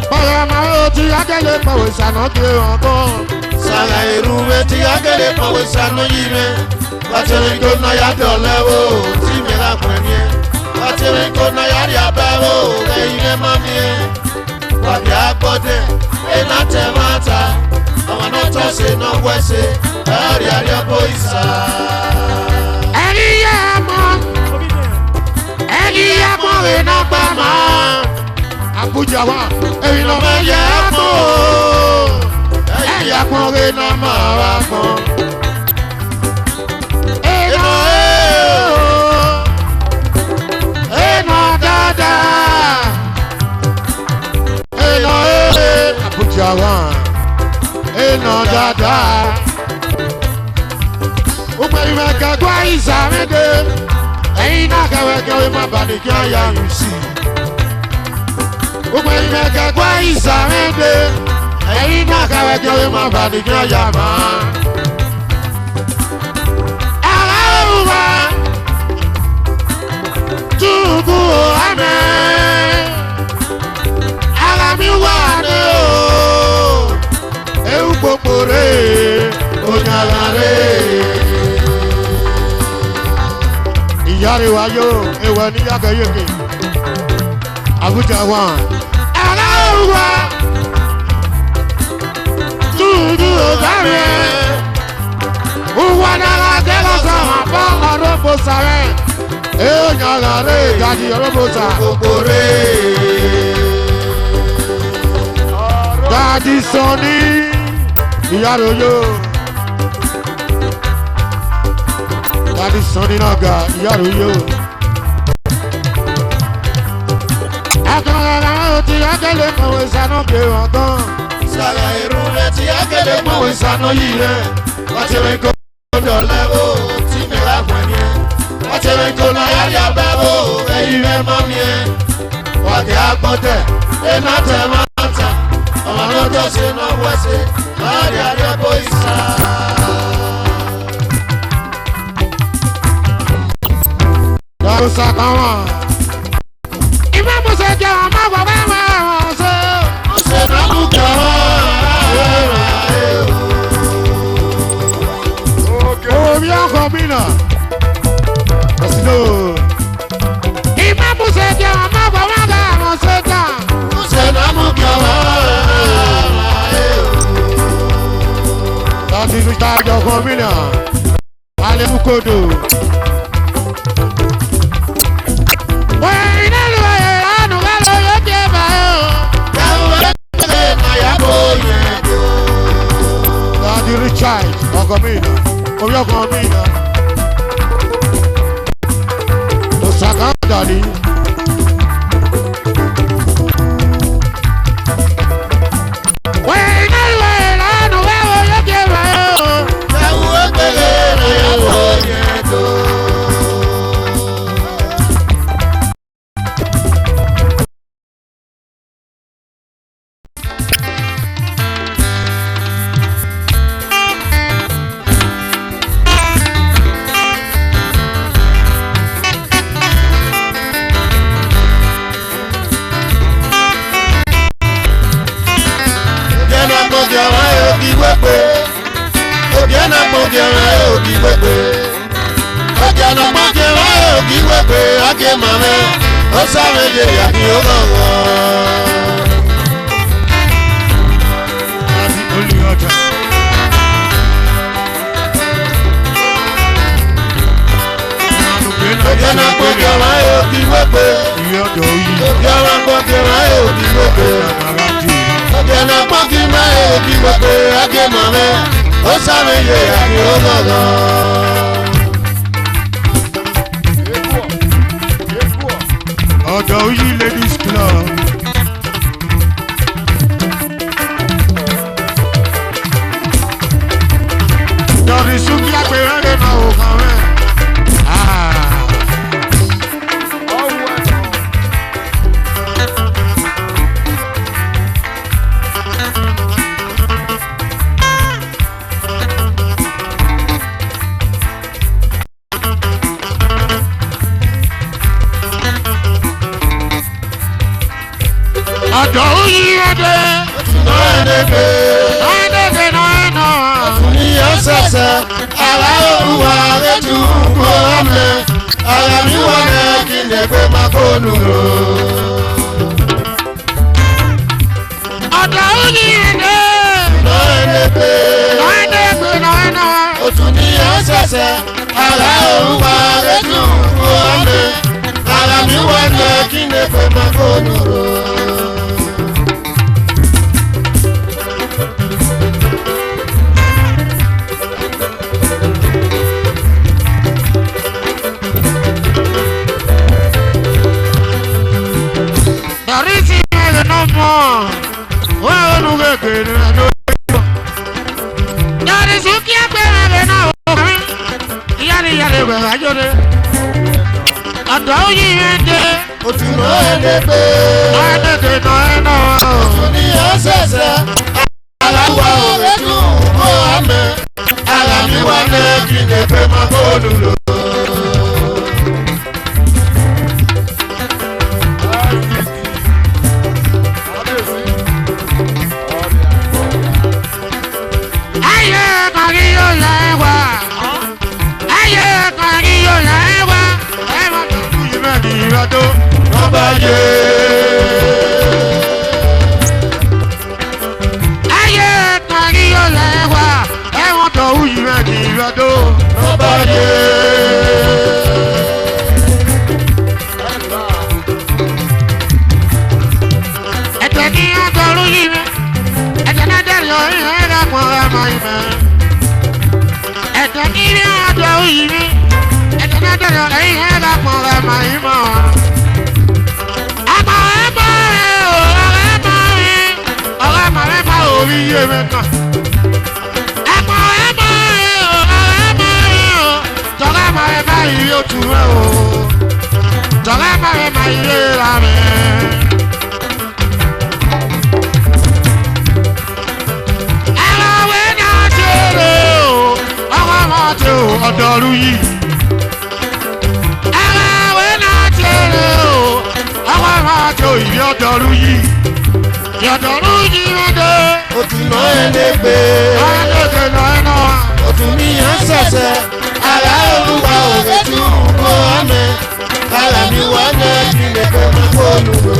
Bọ́lá máa ń ti akẹ́lẹ́ pọ̀wé ìsànà kí wọ́n kọ́. Ṣàlàyé rúmẹ̀ tí akẹ́lẹ́ kan ìsànà yìí mẹ́. Bàtẹ̀rẹ̀ ń kóná yàtọ̀ lẹ́wọ̀ tí mẹ́ra gbọ̀ ẹ̀mí ẹ̀. Bàtẹ̀rẹ̀ ń kóná yàrí àbárò ẹ̀yìn rẹ̀ mọ́ mi ẹ̀. Wàdí àpọ̀tẹ̀ iná tẹ̀ wọ́n ta. Ọ̀wọ́n náà tọ́ sí iná wẹ̀sẹ̀ lọ́ọ̀rì àdìọ́bọ̀ ìsà. Ẹni yẹ mọ́ rẹ̀ náà gbà mọ́. Abuja wa, èyí ló máa yẹ mọ́. Ẹ̀yà mọ́ rẹ̀ náà máa wá mọ́. Ẹ̀nà dáadáa. Abuja wa, ẹ̀nà dáadáa. Upe imekagwa izamede. Ẹ̀yin náà kẹwẹ́ kẹwẹ́ má bàdé kí á yà yù sí. Gbogbo ẹ̀yin mẹ́kẹ̀gbọ́ ìsàmẹ́dẹ. Ẹ̀yin náà kẹwẹ́ kí orí máa bà ní kí ọjà máa. Ẹ̀rọ òwúwa. Túbú àmẹ́. Ara mi wà ní o. Ewu gbogbo rẹ̀. Onyala rẹ̀. Ìyá rẹ̀ wáyó. Ewa ní yàgẹ̀yẹ̀gẹ̀. Abuja one. Ẹ̀rọ òwúwa. Túbú àmẹ́. Uwa nara kẹ́lá sọ̀rọ̀ bá ọ̀rọ̀ bó sàrẹ̀. Onyala rẹ̀ gàdí ọ̀rọ̀ bó sà. Gbogbo rẹ̀. Gàdí sọ̀ni. Ìyá rẹ̀ yó. Gàdí sọ̀ni náà ga. Ìyá rẹ̀ yó. Akọ̀rọ̀ àwọn ti akẹ́lẹ̀ kọ̀wé sànú pé wọ́n tán. Sàrà irun rẹ̀ ti akẹ́lẹ̀ mọ̀wé sànú yìí rẹ̀. Wọ́n ti rìn kó dọ̀lẹ́ o, tí mi rà pọ̀ ní ẹ. Wọ́n ti rìn kó náà yá bẹ́ o, ẹ̀yìn rẹ̀ mọ́ mi ẹ. Wọ́n ti àgbọ̀tẹ̀, iná tẹ̀ máa ta. Ọmọ náà tó ṣe náà wẹ́sẹ̀, máa rí adé bó ìsà. Dọ́rọ̀ sàkáwà. Ìfẹ́ mo ṣe jẹ́ ọmọ bàbá wọn ṣe. Mo ṣe náà mú kí ọmọ Omi ọkọ̀ mi nà. Kọ̀sídò. Ìfẹ́ mo ṣe jẹ́ ọmọ bàbá wọn ṣe jà. mo ṣe náà mú kí ọmọ Láti fi ṣáájú ọkọ̀ mi nà. Alẹ́ mú kodò. Richard, Ogomina, Oyogomina, Osaka Daddy. Ladies Club. Dọ̀rí súnkì àgbèrè rẹ̀ náà ò kàn rẹ̀. Ọ̀dọ̀ òyìn ẹ̀dẹ̀. Ọ̀ẹ́dẹ̀gbẹ̀ náà. Ìyá sẹ̀sẹ̀, ara òwúwa rẹ̀ tún kó ọ̀mẹ́. Ara mi wọ̀ rẹ̀ kí lè gbé máa kó nù rò. Ọ̀dọ̀ òyìn ẹ̀dẹ̀. Ọ̀ẹ́dẹ̀gbẹ̀ náà. Òtún ní ìyá sẹ̀sẹ̀, ara òwúwa rẹ̀ tún kó ọ̀mẹ́. Ara mi wọ̀ rẹ̀ kí lè gbé máa kó nù rò. Ọ̀dọ̀ òyìn ẹ̀dẹ̀. Òtún náà ẹ̀dẹ̀ pé. Ọ̀ẹ́dẹ̀gbẹ̀ náà. yé. Ayé tàrí ọ̀lẹ́ wa ẹ̀wọ̀n tó wù yìí rẹ̀ kì í rọ́dọ̀ ọba yé. Ẹ̀jẹ̀ ní ọgọ́rùn yìí rẹ̀ ẹ̀jẹ̀ náà dẹ̀rẹ̀ orí rẹ̀ rẹ̀ mọ́ ọmọ ìmọ̀. Ẹ̀jẹ̀ ní ọgọ́rùn yìí rẹ̀ ẹ̀jẹ̀ náà dẹ̀rẹ̀ orí rẹ̀ rẹ̀ mọ́ ọmọ ìmọ̀. Orí yé mi kàn. Ẹ̀pọ̀ ẹ̀mọ́ rẹ̀ o, ẹ̀mọ́ rẹ̀ o. Tọ́lá ẹ̀mọ́ rẹ̀ báyìí yóò tù rẹ̀ o. Tọ́lá ẹ̀mọ́ rẹ̀ báyìí yé ra mi. Ẹ̀rọ ìwé náà ti rè o. Ọwọ́ wọn ti o, ọ̀dọ́rú yìí. Ẹ̀rọ ìwé náà ti rè o. Ọwọ́ wọn ti o, ìdí ọ̀dọ́rú yìí. Yọ̀dọ̀rú yìí rẹ̀ dé. Òtún náà ẹlẹ́gbẹ́. Ayọ̀dẹ̀kẹ̀ náà ẹ̀ náà. Òtún ní à ń ṣẹ̀ṣẹ̀. Àrà olúwa òde tí ń kó ọmọ. Kàrà mi wá ní ìdílé tó máa kó lùdò.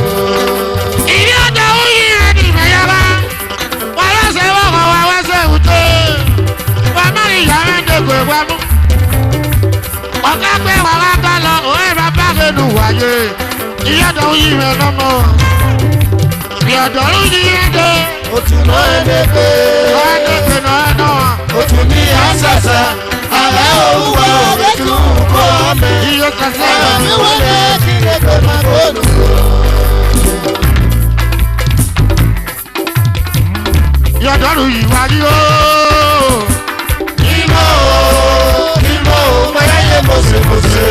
Ìdí ọjọ́ òyìn rẹ̀ ní ìfẹ̀yàrá. Wọ́n lọ́sẹ̀ wọ́kọ̀ wá wẹ́sẹ̀ wùtó. Wọ́n má ní ìyá rẹ̀ dẹ́kun ẹ̀wá mú. Ọ̀gá pé wàrà ká lọ, òun ẹ̀rọ bá kẹ́nu wáyé. Ìdí ọjọ́ òyìn rẹ̀ lọ́mọ. Yọ̀dọ̀rú yìí rẹ̀ dé. Òtún náà ẹlẹ́gbẹ́. Ayọ̀dẹ̀kẹ̀ náà ẹ̀ náà. Òtún ní à ń ṣẹ̀ṣẹ̀. Àrà olúwa òde tí ń kó ọmọ. Iye kẹsẹ̀ Kàrà mi wá ní ìdílé tó máa kó lùdò. Yọ̀dọ̀rú yìí wáyé o. Ìmọ̀ o, ìmọ̀ o, mọ̀lẹ́yẹ mọ̀sẹ̀mọ̀sẹ̀.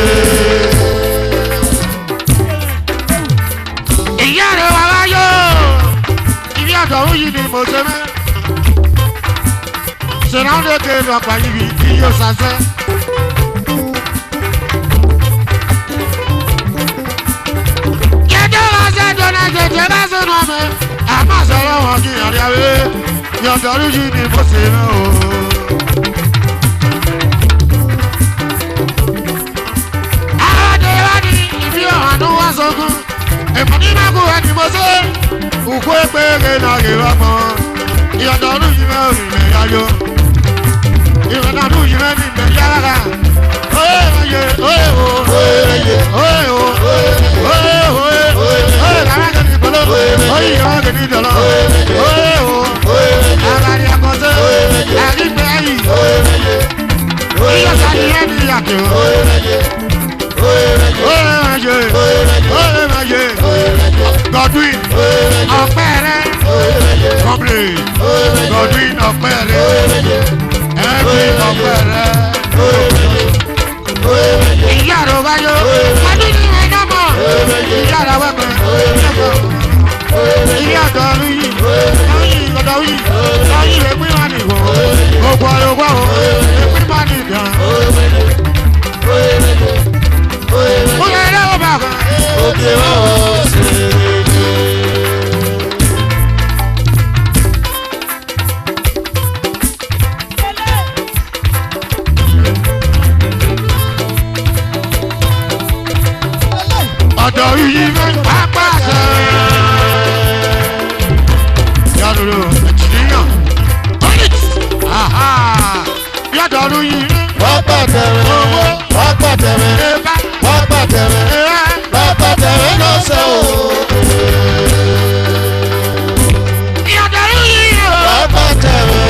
Ìyá rẹ̀ wá wáyé o. Ìdí ọ̀dọ̀rú yìí ni mo ṣe mẹ́. Ṣèrántí kéde ọ̀pá yìí kí yóò ṣàṣẹ. Kẹjọ́ wá ṣe dọ́nà jẹjẹ bá sínú ọmọ. Àmọ́ sọ̀rọ̀ wọn kí ọ̀rẹ́ àwẹ̀. Yọ̀dọ̀rú yìí ni mo ṣe mẹ́ o. Àwọn wa ní ìfi ọ̀hún àánú wá sókun. Èmọ̀ ní máa kú ẹni mo ṣe. Òkú ẹgbẹ́ rẹ̀ náà rè wá mọ́. Yọ̀dọ̀rú yìí mẹ́ òrìn mẹ́ yáyó. Ìrọ̀dọ̀rú yìí mẹ́ ní mẹ́ yára. Oye oye oye o. Oye o. Oye oye. Oye kàrá kẹ́ni ìpolówó. Oye ìyàwó kẹ́ni ìdọ̀lọ́. Oye o. Àgàdì àkọsẹ́. Àdìgbẹ́ ayì. Iyọ̀ sani yẹn ní ìyàtọ̀. Oye oye. Godwin ọpẹ́ rẹ̀. Kọ́mìlì. Godwin ọpẹ́ rẹ̀. Ẹ̀mí ọpẹ́ rẹ̀. Ìyá rẹ̀ wáyé. Adúlé rẹ̀ dábọ̀. Ìyá rẹ̀ wẹ́pẹ́. Ìyá ọ̀dọ́rú yìí. Lọ́yìn ọ̀dọ́rú yìí. Lọ́yìn ẹgbẹ́ wà ní ìwọ̀. Ògùn ọ̀rọ̀gbọ́ o. Ẹgbẹ́ wà ní ìdá. Ó yẹ ilé ọba kan. Òkè wá wọ́n ṣe é. Ọ̀dọ̀ yìí fẹ́ pápá ṣe. Yàdùrù ẹ̀jìnìyàn. Yàdùrù yìí. Wọ́n pàtẹ́rẹ́. Owó. Wọ́n pàtẹ́rẹ́. Ẹ̀bá. Wọ́n pàtẹ́rẹ́. Ẹ̀rá. Wọ́n pàtẹ́rẹ́ lọ́sẹ̀ o. Yàdùrù yìí o. Wọ́n pàtẹ́rẹ́.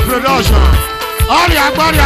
Production. All your body,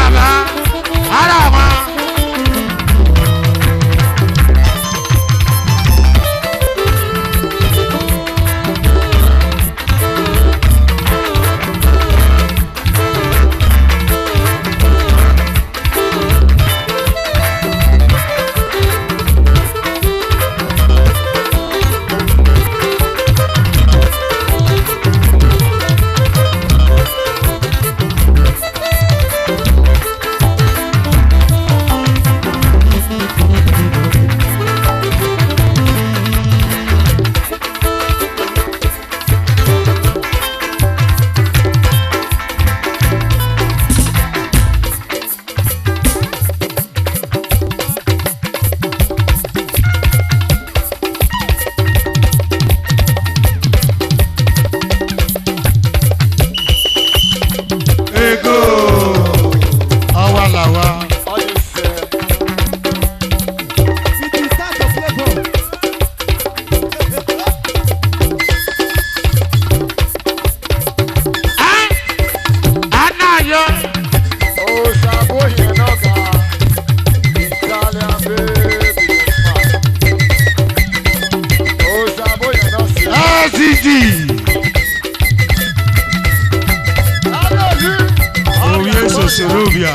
Sorobia.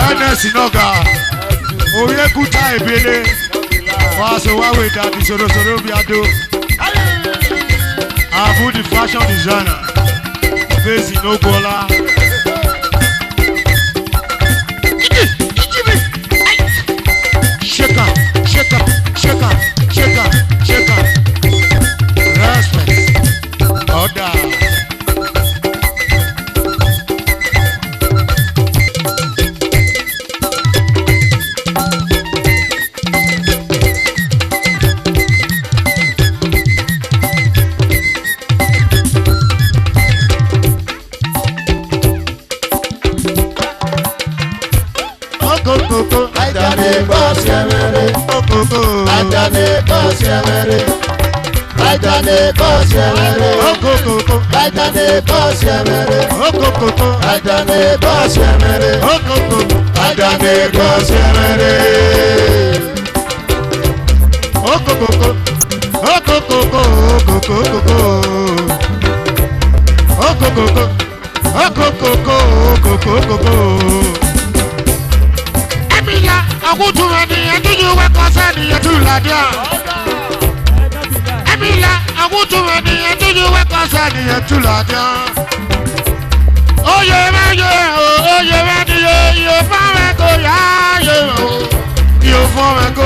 Ernest Inoga. Oye kuta ebele. Waso wawe dadi Sorobia do. Abu the fashion designer. Face Inogola. Shake up, shake up, shake up, shake up, shake up. Respect. Order. Ajane boss yamere, ajane boss yamere, ajane boss yamere, ajane boss yamere, ajane boss yamere, ajane boss yamere. Emilia, you work on the two ladia. Emilia, I want to run the do you work on the two ladia. Oh, you're ready, you're far and go, you're far and go.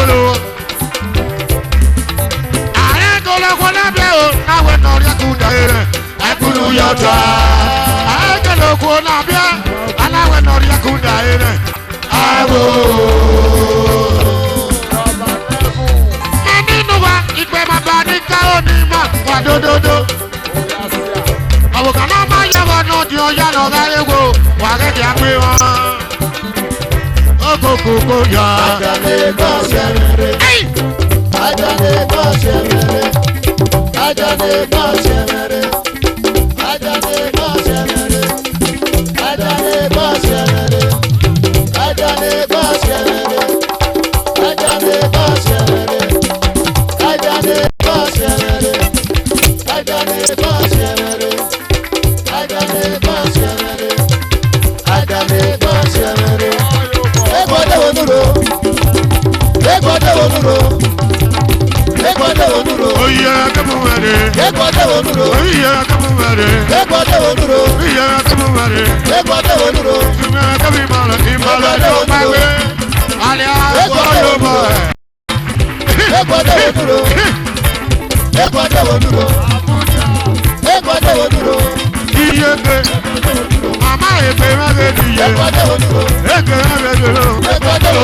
I ain't gonna go up here. I went on your good day. I could do your job. I ain't gonna go up here. And I went on your good day. I will. Ikpe mabani ka onima wadododo. Awo kana ma yawo no di oya no ga ewo wa ge di ape won. Okoko ya. Ajane boss yamere. Ajane boss yamere. Ajane boss yamere. Ajane boss yamere. Ajane boss yamere. Ajane boss yamere. Ajane boss yamere. Ajane boss yamere. Ajane boss yamere. Ajane boss yamere. Ajane boss yamere. Ekwode onuro. Ekwode onuro. Ekwode onuro. Oye akamumare. Ekwode onuro. Oye akamumare. Ekwode onuro. Oye akamumare. Ekwode onuro. Tume akamimala imala do mawe. Alia oyo boy. Ekwode onuro. Ekwode onuro. Ekwode onuro. Iye ke. Egediye. Egerebelo.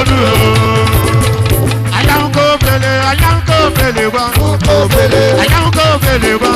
Oduo. Ayanko bele wa. Ayanko bele wa. Ayanko bele wa.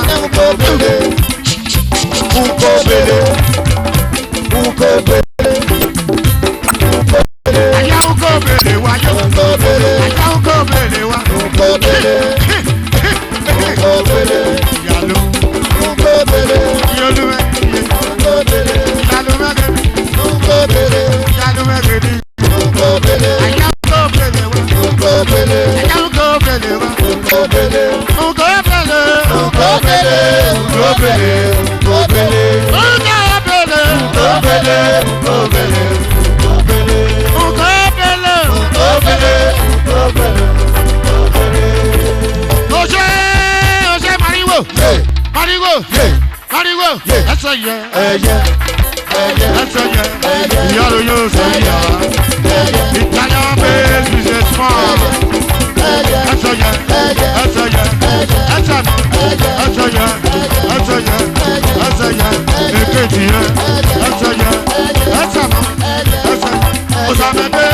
That's a yeah. That's a yeah. Yellow, you say yeah. Italian baby is small. That's a yeah. That's a yeah. That's a yeah. That's a yeah. That's a yeah. That's a yeah. That's a yeah. That's a yeah. That's a yeah. Osamebe,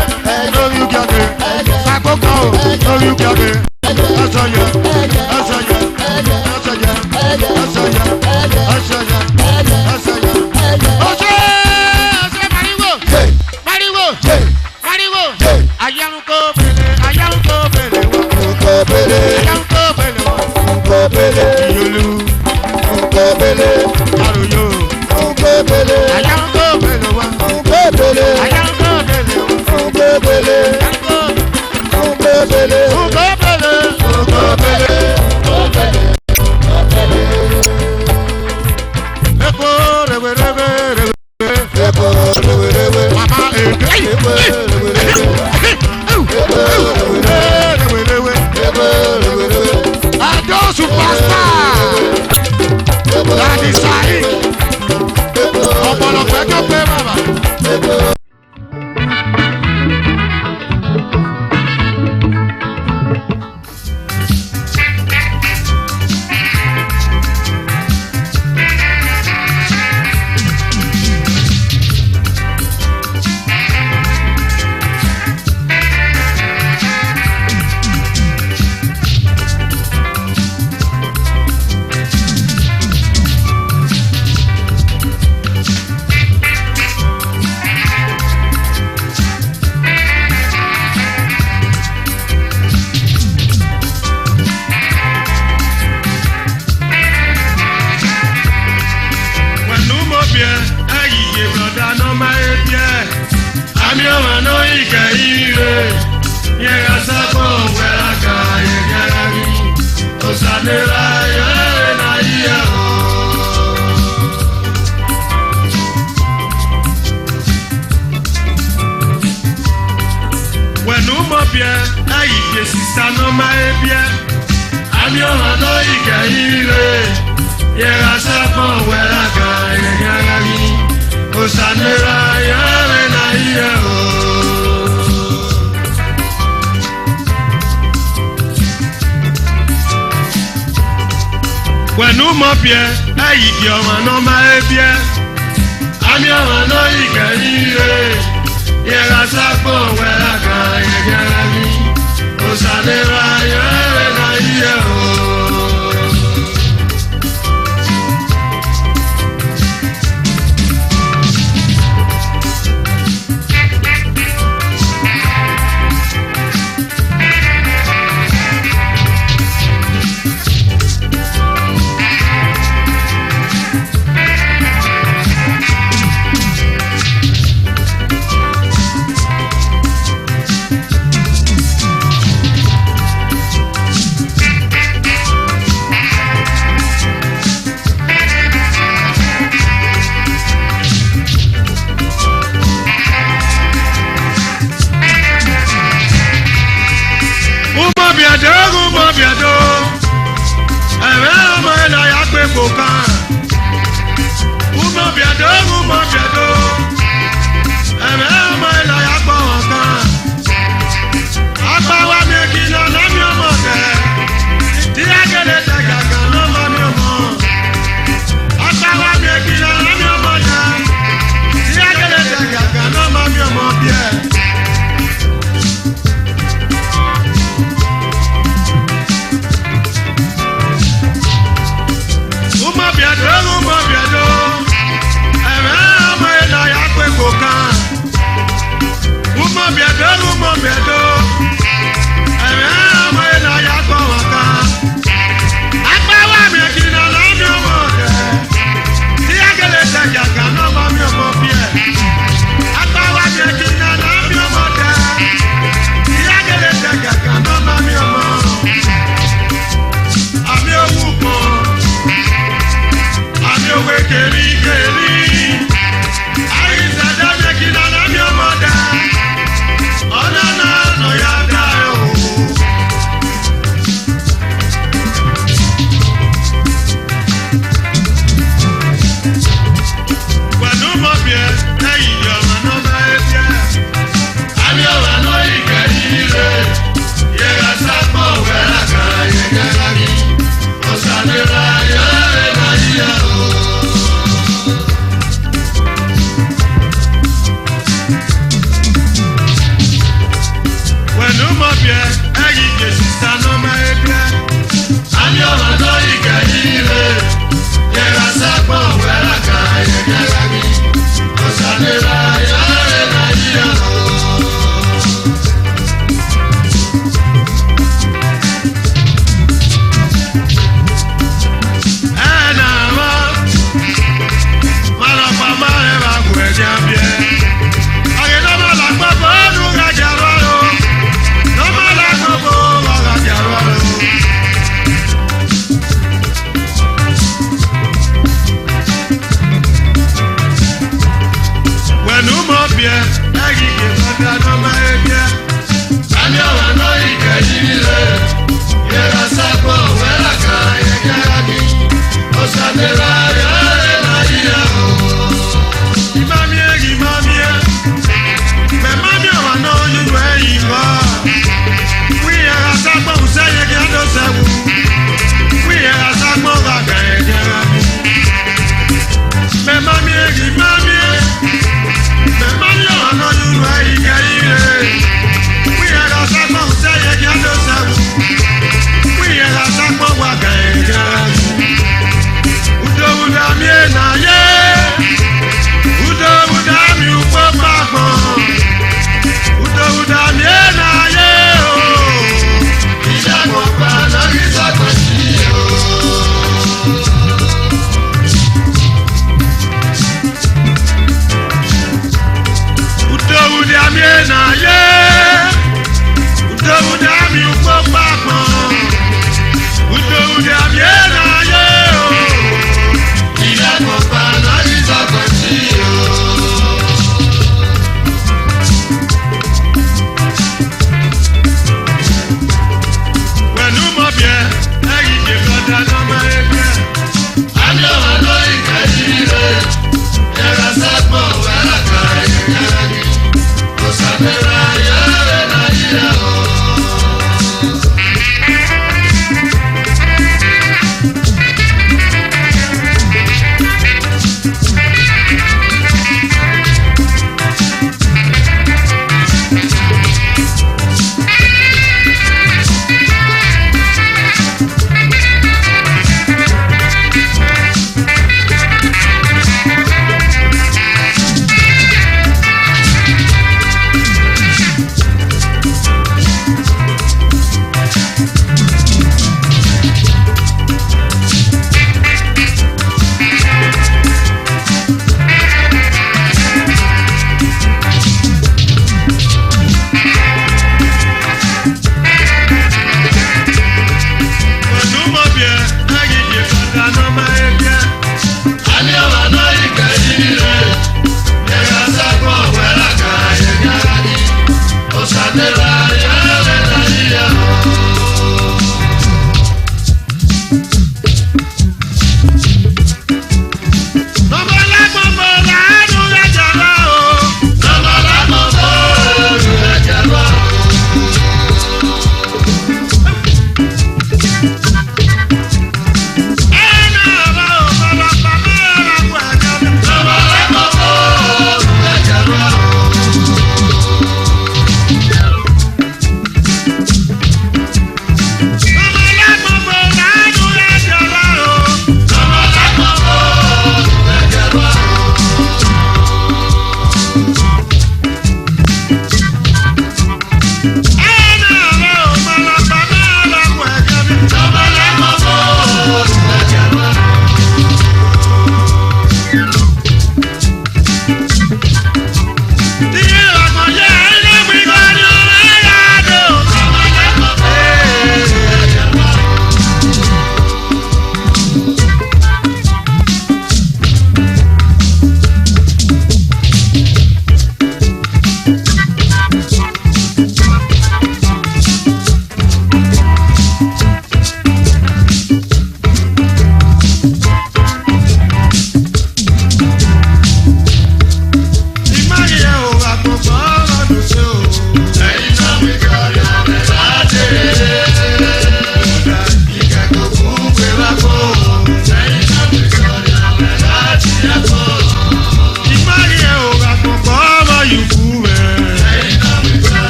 no you get it. Sakoko, no you get it. That's a yeah. That's a yeah. That's a yeah. That's a yeah. That's a yeah.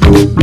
Love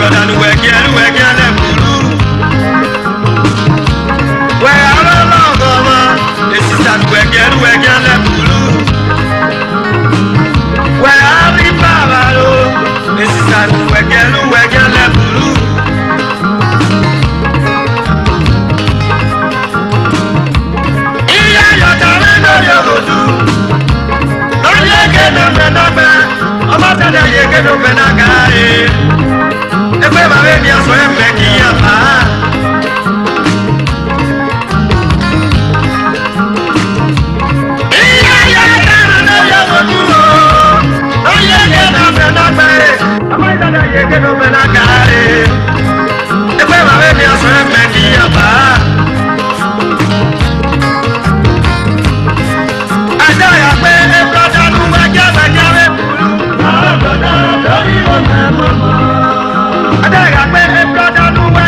brother nu wẹ̀gẹ́ lẹ̀ bùrú. Wẹ̀ alọ́lọ́gọ́ ma, èsìsà nu wẹ̀gẹ́ lẹ̀ bùrú. Wẹ̀ alí bàbá lo, èsìsà nu wẹ̀gẹ́ lẹ̀ bùrú. Iye yọ̀tà rẹ̀ lórí ògòdù, lórí ẹ̀gẹ́ nọ̀gbẹ̀nọ̀gbẹ̀, ọmọ tẹ̀lé yege ló fẹ́ náà káyé. Ẹgbẹ́ bàbá mi àṣọ ẹ̀fẹ̀ kì í yàtá. Iye yọ̀tà rẹ̀ lórí ògòdù, lórí ẹ̀gẹ́ nọ̀gbẹ̀nọ̀gbẹ̀, ọmọ tẹ̀lé yege ló fẹ́ náà káyé. Ẹgbẹ́ bàbá mi àṣọ ẹ̀fẹ̀ kì í yàtá. Àjọyọ̀ pé ẹ̀fọ́dà ló wẹ̀gẹ́ bùrú. Àjọyọ̀ pé ẹ̀fọ́dà ló wẹ̀gẹ́.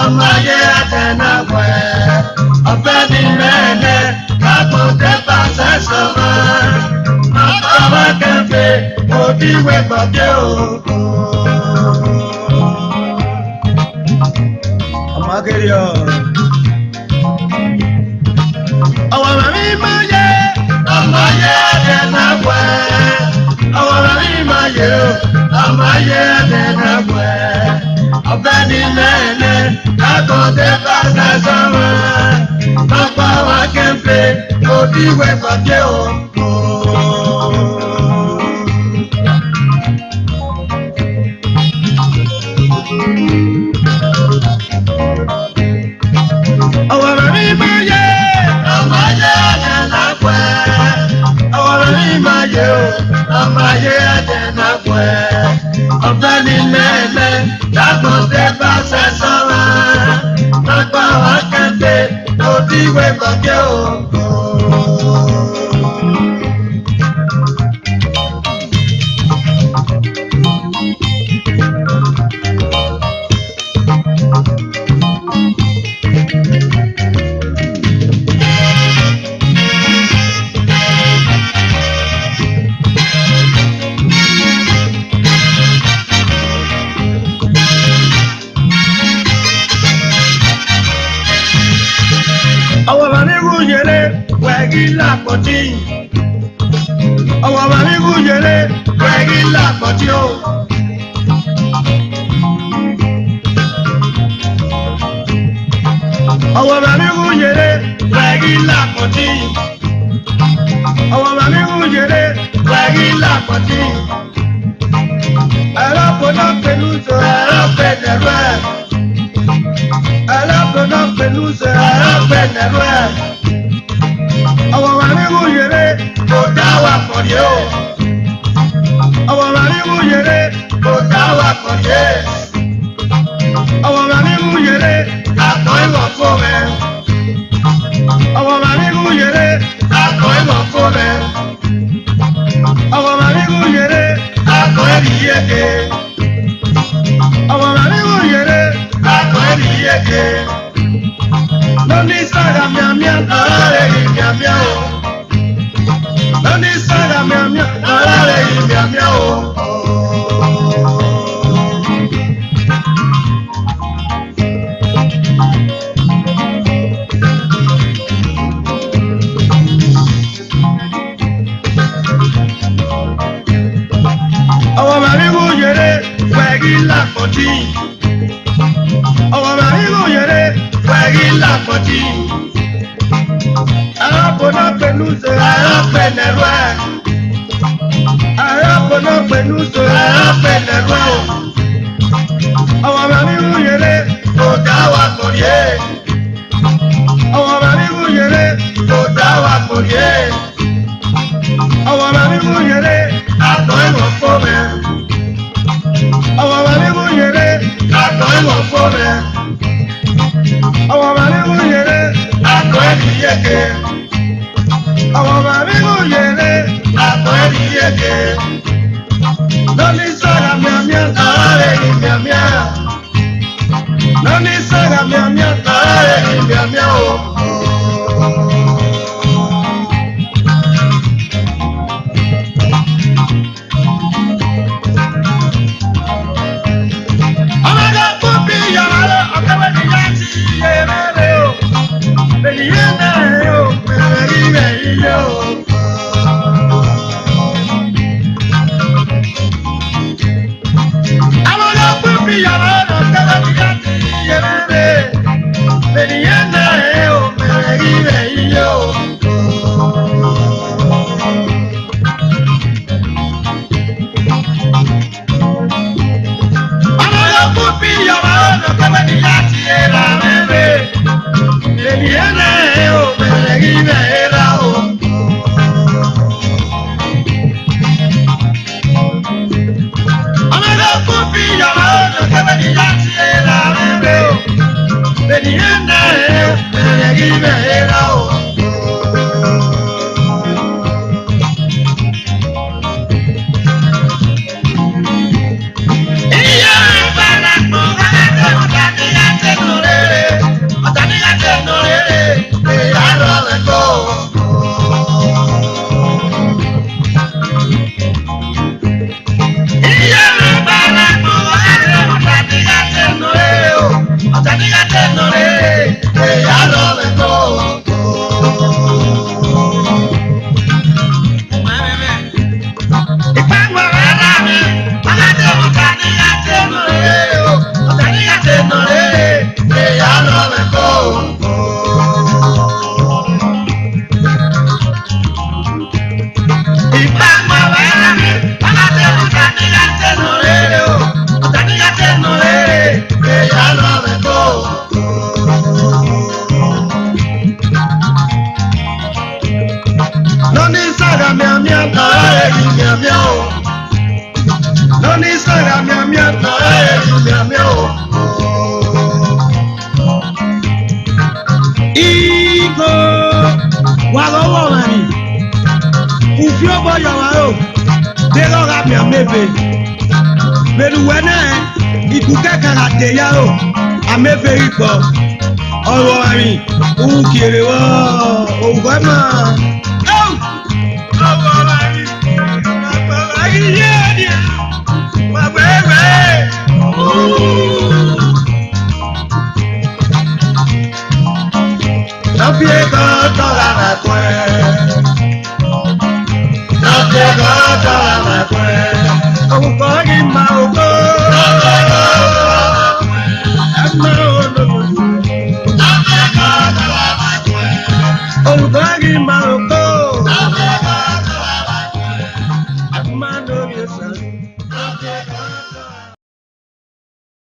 ọmọdé àtẹnàpẹ ọbẹ ní mẹlẹ kápọtẹ pàṣẹ sọmọ ọmọ kẹfẹ òdiwẹ gbọdẹ òkun. ọmọ kiri ọ. ọwọ́ mami máa yẹ ọmọ ayé ẹ̀dẹ̀ náà pẹ́. Ọ̀wọ́rọ̀ mi máa yẹ o, ọmọ ayé ẹ̀dẹ̀ náà pẹ́. Ọbẹ̀ ni mẹ́lẹ̀ lákòóté bá sẹ́sọ́ wọn. Lọ́pọ̀ wa kẹ́ńpé òbí wẹ̀ pàdé o. Ọ̀wọ́rọ̀ mi máa yẹ ọmọ ayé ẹ̀dẹ̀ náà pẹ́. Ọ̀wọ́rọ̀ mi máa yẹ o, ọmọ ayé ẹ̀dẹ̀ náà pẹ́. Ọbẹ̀ ni mẹ́lẹ̀ lákòóté bá sẹ́sọ́ wọn. Lọ́pọ̀ wa kẹ́ńpé òbí wẹ̀ pàdé o. Ọwọ́ bàbí kú yẹlé wẹ̀gí làpọ̀tì. Ọwọ́ bàbí kú yẹlé wẹ̀gí làpọ̀tì o. Ọwọ́ bàbí kú yẹlé wẹ̀gí làpọ̀tì. Ọwọ́ bàbí kú yẹlé wẹ̀gí làpọ̀tì. Ẹ̀rọ kọ́nà pẹ̀lú sọ ẹ̀rọ pẹ̀lú ẹ̀. Alábọ̀nà pẹ̀lú ṣe arábẹ̀nẹ̀rú ẹ̀. Ọwọ́ wa ní mú yẹrẹ kò dá wa pọ̀ yé o. Ọwọ́ wa ní mú yẹrẹ kò dá wa pọ̀ yé. Ọwọ́ wa ní mú yẹrẹ àtọ̀ ìwọ̀ fún mi. Ọwọ́ wa ní mú yẹrẹ àtọ̀ ìwọ̀ fún mi. Ọwọ́ wa ní mú yẹrẹ àtọ̀ ẹ̀rí yéke. Ọwọ́ wa ní mú yẹrẹ àtọ̀ ẹ̀rí yéke. Lóní sára miamia ọ̀rẹ́ yìí miamia o. Lóní sára miamia ọ̀rẹ́ yìí miamia o. Ọwọ́ màmí mú yẹrẹ wẹ̀gí làpọ̀tì. Ọwọ́ màmí mú yẹrẹ wẹ̀gí làpọ̀tì. Arábọ̀nà pẹ̀lú ṣe arábẹ̀nẹ̀rú ẹ̀. Arábọ̀nà pẹ̀lú ṣe arábẹ̀nẹ̀rú ẹ̀ o. Ọwọ́ màmí mú yẹrẹ kò dá wa pọ̀ yé. Ọwọ́ màmí mú yẹrẹ kò dá wa pọ̀ yé. Ọwọ́ màmí mú yẹrẹ àtọ̀ ìwọ̀ fún mi. Ọwọ́ màmí mú yẹrẹ àtọ̀ ìwọ̀ fún mi. Ọwọ́ màmí mú yẹrẹ àtọ̀ ẹ̀rí yéke. Ọwọ́ màmí mú yẹrẹ àtọ̀ ẹ̀rí yéke. Lóní sára miamia ọ̀rẹ́ yìí miamia. Lóní sára miamia ọ̀rẹ́ yìí miamia o. Ọmọdé kún bí yàrá lọ, ọ̀kẹ́wé ni yá ti yé mẹ́lẹ̀ o. Ènìyàn náà yóò bẹ̀rẹ̀ ilẹ̀ ilé o. Ufio boyo wao. Dero rapi amebe. Beluwene ikuke karate yao. Amebe iko. Ọ̀rọ̀ àmì òun kéré wọ́ òwúgbọ́ máa. Ọwọ́ àmì bàbá yíyé ni bàbá ẹ̀fẹ̀. Lọ́bí ẹ̀kọ́ tọ́ra máa pọ̀ ẹ́. Lọ́bí ẹ̀kọ́ tọ́ra máa pọ̀ ẹ́. Òun kọ́ ni màá ògbó.